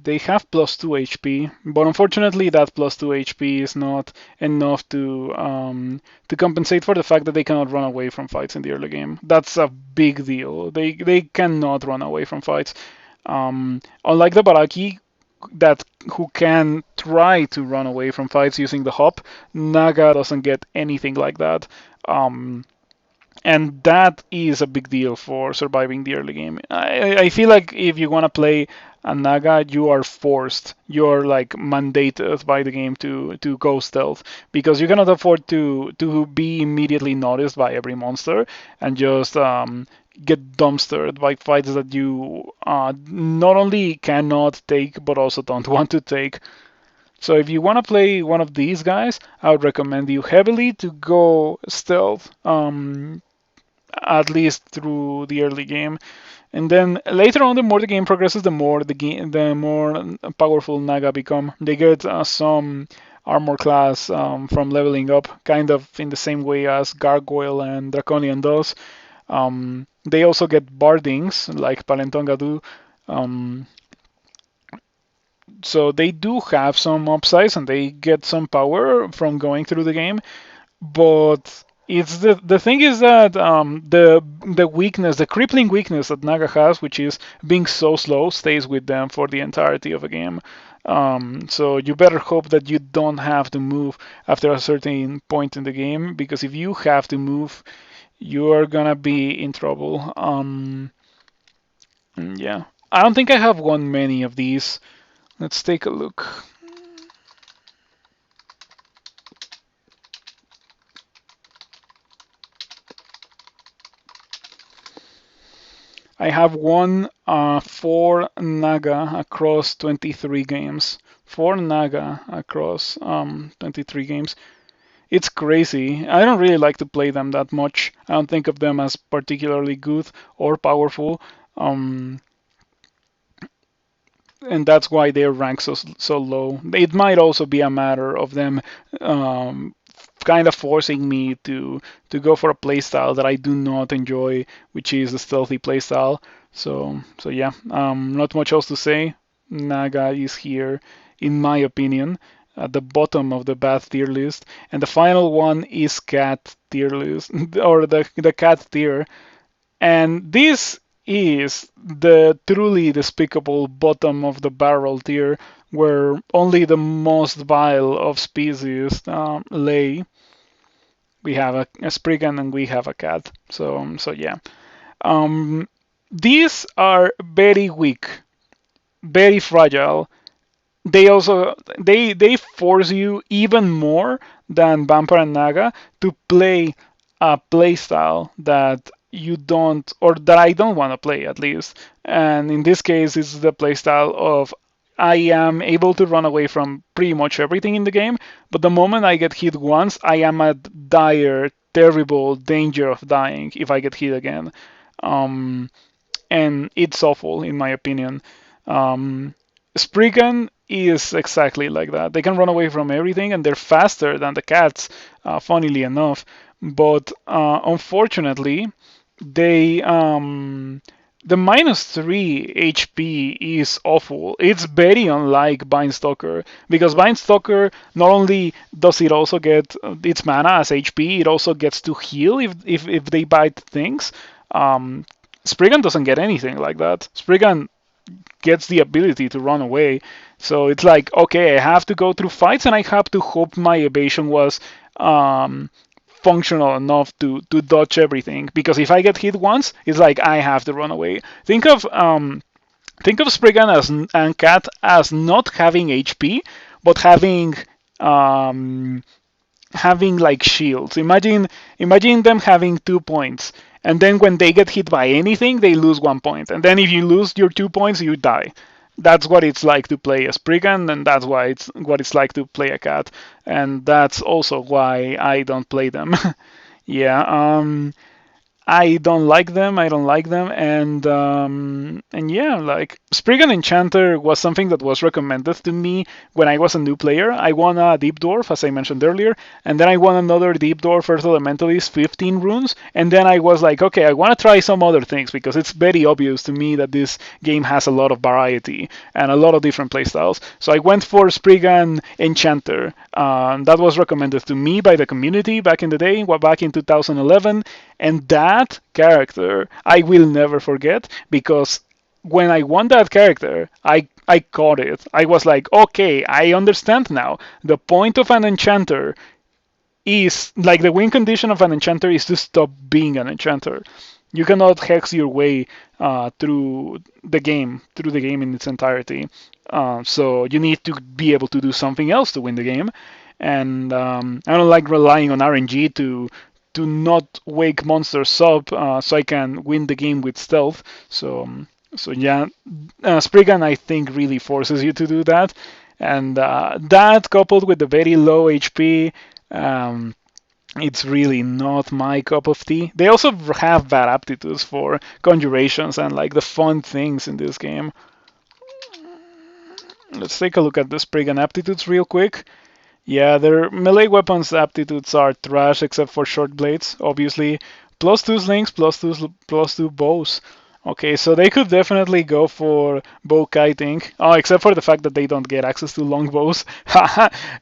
they have plus 2 HP, but unfortunately that plus 2 HP is not enough to compensate for the fact that they cannot run away from fights in the early game. That's a big deal. They cannot run away from fights. Unlike the Barachi, that who can try to run away from fights using the hop, Naga doesn't get anything like that. And that is a big deal for surviving the early game. I feel like if you want to play a Naga, you are forced, you're like mandated by the game to go stealth, because you cannot afford to be immediately noticed by every monster and just get dumpstered by fights that you not only cannot take but also don't want to take. So if you want to play one of these guys, I would recommend you heavily to go stealth, at least through the early game. And then later on, the more the game progresses, the more powerful Naga become. They get some armor class from leveling up, kind of in the same way as Gargoyle and Draconian does. They also get bardings like Palentonga do. So they do have some upsides and they get some power from going through the game, but it's the thing is that the weakness, the crippling weakness that Naga has, which is being so slow, stays with them for the entirety of a game. So you better hope that you don't have to move after a certain point in the game, because if you have to move, you are gonna be in trouble. Yeah, I don't think I have won many of these. Let's take a look. I have won 4 Naga across 23 games. 4 Naga across 23 games. It's crazy. I don't really like to play them that much. I don't think of them as particularly good or powerful. And that's why their rank so low. It might also be a matter of them kind of forcing me to go for a playstyle that I do not enjoy, which is the stealthy playstyle. So yeah, not much else to say. Naga is here, in my opinion, at the bottom of the bad tier list, and the final one is cat tier list or the cat tier, and this is the truly despicable bottom of the barrel tier, where only the most vile of species lay. We have a Spriggan and we have a cat. So yeah. These are very weak, very fragile. They force you even more than Vampire and Naga to play a playstyle that you don't, or that I don't want to play at least. And in this case, it's the playstyle of I am able to run away from pretty much everything in the game, but the moment I get hit once, I am at dire, terrible danger of dying if I get hit again. And it's awful in my opinion. Spriggan is exactly like that. They can run away from everything and they're faster than the cats, funnily enough. But unfortunately, they the -3 HP is awful. It's very unlike Stalker, because Stalker not only does it also get its mana as HP, it also gets to heal if they bite things. Spriggan doesn't get anything like that. Spriggan gets the ability to run away. So it's like, okay, I have to go through fights and I have to hope my evasion was functional enough to dodge everything. Because if I get hit once, it's like I have to run away. Think of Spriggan and Cat as not having HP, but having like shields. Imagine them having 2 points, and then when they get hit by anything, they lose 1 point. And then if you lose your 2 points, you die. That's what it's like to play a Spriggan, and that's what it's like to play a cat. And that's also why I don't play them. Yeah. I don't like them. I don't like them, and yeah, like Spriggan Enchanter was something that was recommended to me when I was a new player. I won a Deep Dwarf, as I mentioned earlier, and then I won another Deep Dwarf Earth Elementalist, 15 runes, and then I was like, okay, I want to try some other things because it's very obvious to me that this game has a lot of variety and a lot of different playstyles. So I went for Spriggan Enchanter. That was recommended to me by the community back in the day, back in 2011, and that character I will never forget because when I won that character, I caught it. I was like, okay, I understand now. The point of an enchanter is like the win condition of an enchanter is to stop being an enchanter. You cannot hex your way through the game in its entirety. So you need to be able to do something else to win the game. And I don't like relying on RNG to not wake monsters up so I can win the game with stealth. So yeah, Spriggan I think really forces you to do that, and that coupled with the very low HP, it's really not my cup of tea. They also have bad aptitudes for conjurations and like the fun things in this game. Let's take a look at the Spriggan aptitudes real quick. Yeah, their melee weapons aptitudes are trash except for short blades, obviously. +2 slings, +2 bows. Okay, so they could definitely go for bow kiting. Oh, except for the fact that they don't get access to longbows.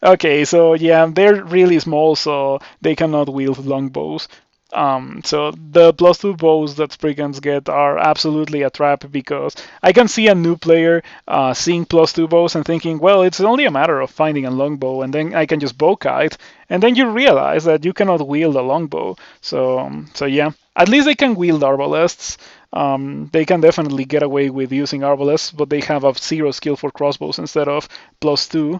Okay, so yeah, they're really small, so they cannot wield longbows. So the +2 bows that Spriggans get are absolutely a trap because I can see a new player seeing +2 bows and thinking, well, it's only a matter of finding a longbow, and then I can just bow kite, and then you realize that you cannot wield a longbow. So yeah, at least they can wield arbalests. They can definitely get away with using arbalests, but they have a 0 skill for crossbows instead of +2.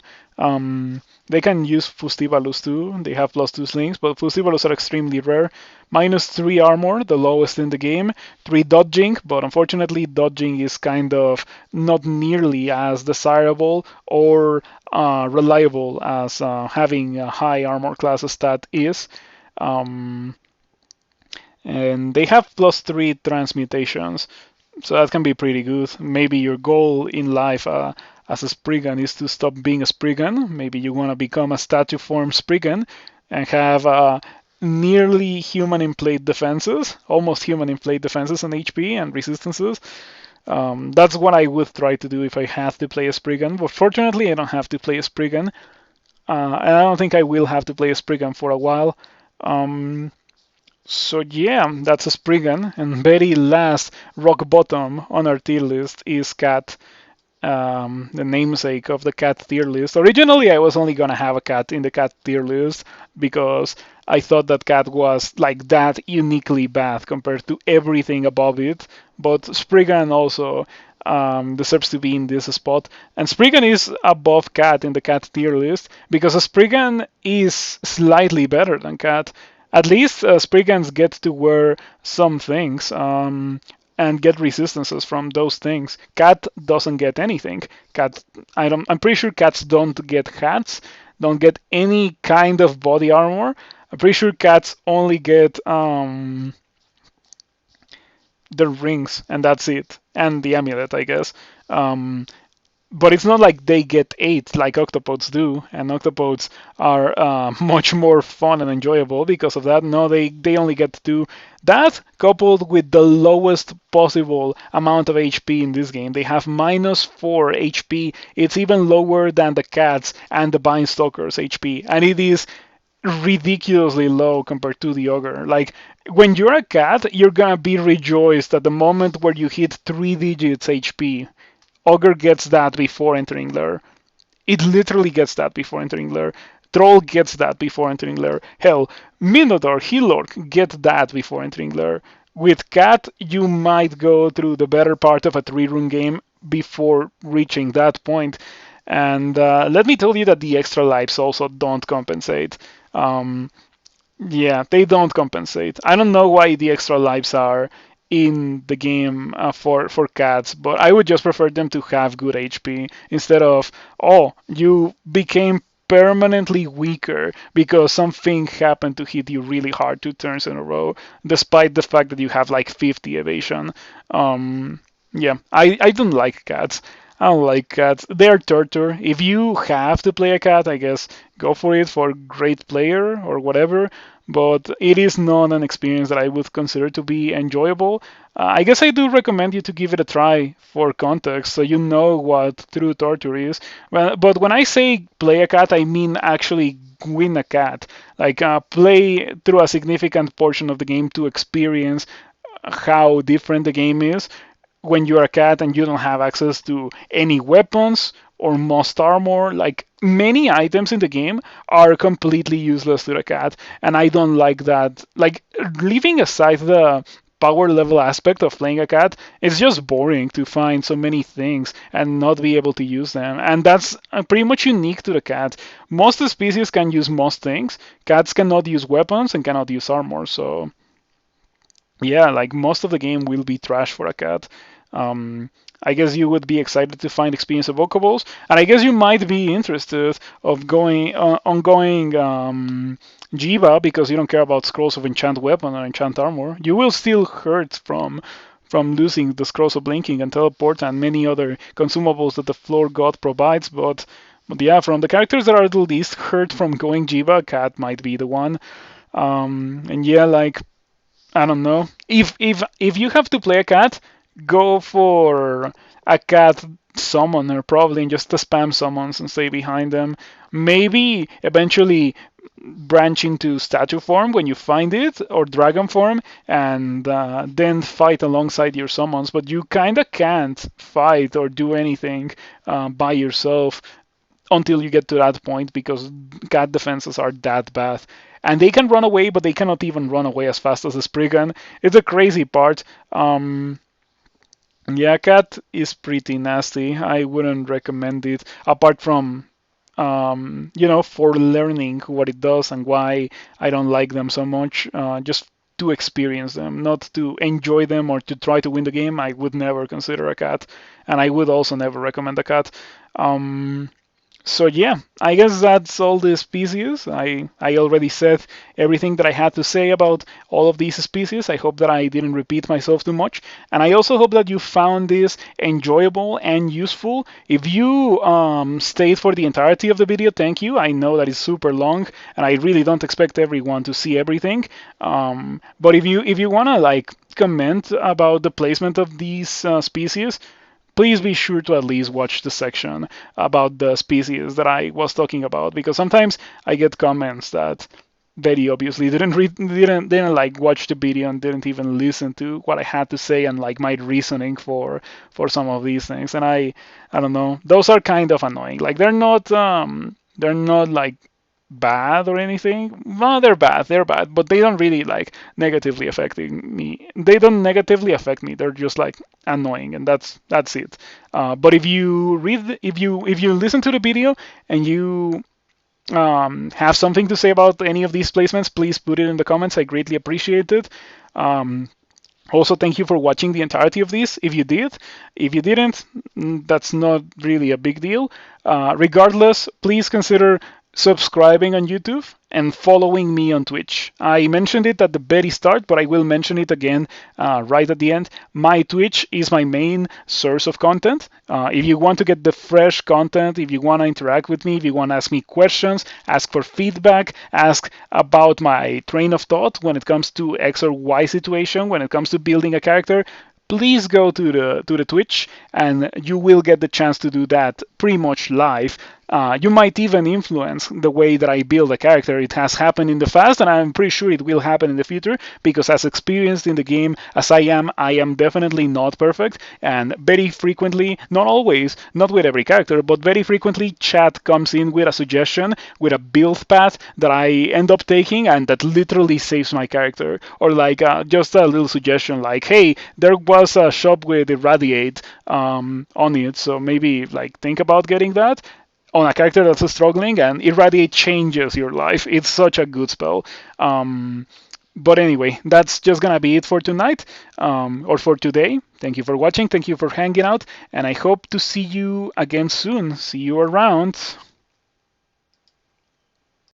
They can use Fustivalus too. They have +2 slings, but Fustivalus are extremely rare. -3 armor, the lowest in the game. 3 dodging, but unfortunately dodging is kind of not nearly as desirable or reliable as having a high armor class stat is. And they have +3 transmutations, so that can be pretty good. Maybe your goal in life as a Spriggan is to stop being a Spriggan. Maybe you want to become a statue form Spriggan and have nearly human in plate defenses, almost human in plate defenses and HP and resistances. That's what I would try to do if I had to play a Spriggan, but fortunately I don't have to play a Spriggan. And I don't think I will have to play a Spriggan for a while. So yeah, that's a Spriggan, and very last rock bottom on our tier list is Cat, the namesake of the Cat tier list. Originally, I was only gonna have a Cat in the Cat tier list because I thought that Cat was like that uniquely bad compared to everything above it. But Spriggan also deserves to be in this spot, and Spriggan is above Cat in the Cat tier list because a Spriggan is slightly better than Cat. At least Spriggans get to wear some things and get resistances from those things. Cat doesn't get anything. I'm pretty sure cats don't get hats, don't get any kind of body armor. I'm pretty sure cats only get the rings, and that's it, and the amulet, I guess. But it's not like they get 8 like octopodes do, and octopodes are much more fun and enjoyable because of that. No, they only get 2. That coupled with the lowest possible amount of HP in this game, they have -4 HP. It's even lower than the cats and the Bind Stalker's HP, and it is ridiculously low compared to the ogre. Like when you're a cat, you're gonna be rejoiced at the moment where you hit 3 digits HP. Ogre gets that before entering lair. It literally gets that before entering lair. Troll gets that before entering lair. Hell, Minotaur, Hillork get that before entering lair. With Cat, you might go through the better part of a 3-rune game before reaching that point. And let me tell you that the extra lives also don't compensate. Yeah, they don't compensate. I don't know why the extra lives are in the game for cats, but I would just prefer them to have good HP instead of, oh, you became permanently weaker because something happened to hit you really hard 2 turns in a row, despite the fact that you have like 50 evasion. Yeah, I don't like cats. I don't like cats. They're torture. If you have to play a cat, I guess go for it for great player or whatever. But it is not an experience that I would consider to be enjoyable. I guess I do recommend you to give it a try for context, so you know what true torture is. But when I say play a cat, I mean actually win a cat. Like play through a significant portion of the game to experience how different the game is when you're a cat and you don't have access to any weapons or most armor. Like many items in the game are completely useless to the cat, and I don't like that. Like leaving aside the power level aspect of playing a cat, it's just boring to find so many things and not be able to use them. And that's pretty much unique to the cat. Most species can use most things. Cats cannot use weapons and cannot use armor, so yeah, like most of the game will be trash for a cat. I guess you would be excited to find experience of Kobolds, and I guess you might be interested of going ongoing Jiva because you don't care about scrolls of enchant weapon or enchant armor. You will still hurt from losing the scrolls of blinking and teleport and many other consumables that the floor god provides, but yeah, from the characters that are the least hurt from going Jiva, Cat might be the one. And yeah, like I don't know. If you have to play a cat, go for a cat summoner probably and just spam summons and stay behind them. Maybe eventually branch into statue form when you find it or dragon form and then fight alongside your summons. But you kind of can't fight or do anything by yourself until you get to that point because cat defenses are that bad. And they can run away, but they cannot even run away as fast as a Spriggan. It's a crazy part. Yeah, cat is pretty nasty. I wouldn't recommend it, apart from, for learning what it does and why I don't like them so much. Just to experience them, not to enjoy them or to try to win the game. I would never consider a cat, and I would also never recommend a cat. So yeah, I guess that's all the species. I already said everything that I had to say about all of these species. I hope that I didn't repeat myself too much. And I also hope that you found this enjoyable and useful. If you stayed for the entirety of the video, thank you. I know that it's super long and I really don't expect everyone to see everything. But if you wanna like comment about the placement of these species, please be sure to at least watch the section about the species that I was talking about, because sometimes I get comments that very obviously didn't like watch the video and didn't even listen to what I had to say and like my reasoning for some of these things. And I don't know, those are kind of annoying. Like they're not like bad or anything. Well, they're bad, but they don't really like negatively affecting me. They don't negatively affect me. They're just like annoying, and that's it. But if you listen to the video and you have something to say about any of these placements, please put it in the comments. I greatly appreciate it. Also, thank you for watching the entirety of this. If you did, if you didn't, that's not really a big deal. Regardless, please consider subscribing on YouTube and following me on Twitch. I mentioned it at the very start, but I will mention it again right at the end. My Twitch is my main source of content. If you want to get the fresh content, if you want to interact with me, if you want to ask me questions, ask for feedback, ask about my train of thought when it comes to X or Y situation, when it comes to building a character, please go to the Twitch and you will get the chance to do that pretty much live. You might even influence the way that I build a character. It has happened in the past, and I'm pretty sure it will happen in the future, because as experienced in the game as I am definitely not perfect, and very frequently, not always, not with every character, but very frequently chat comes in with a suggestion, with a build path that I end up taking, and that literally saves my character. Or like just a little suggestion like, hey, there was a shop with Irradiate on it, so maybe like think about getting that on a character that's struggling, and Irradiate changes your life. It's such a good spell. But anyway, that's just gonna be it for tonight, or for today. Thank you for watching, thank you for hanging out, and I hope to see you again soon. See you around.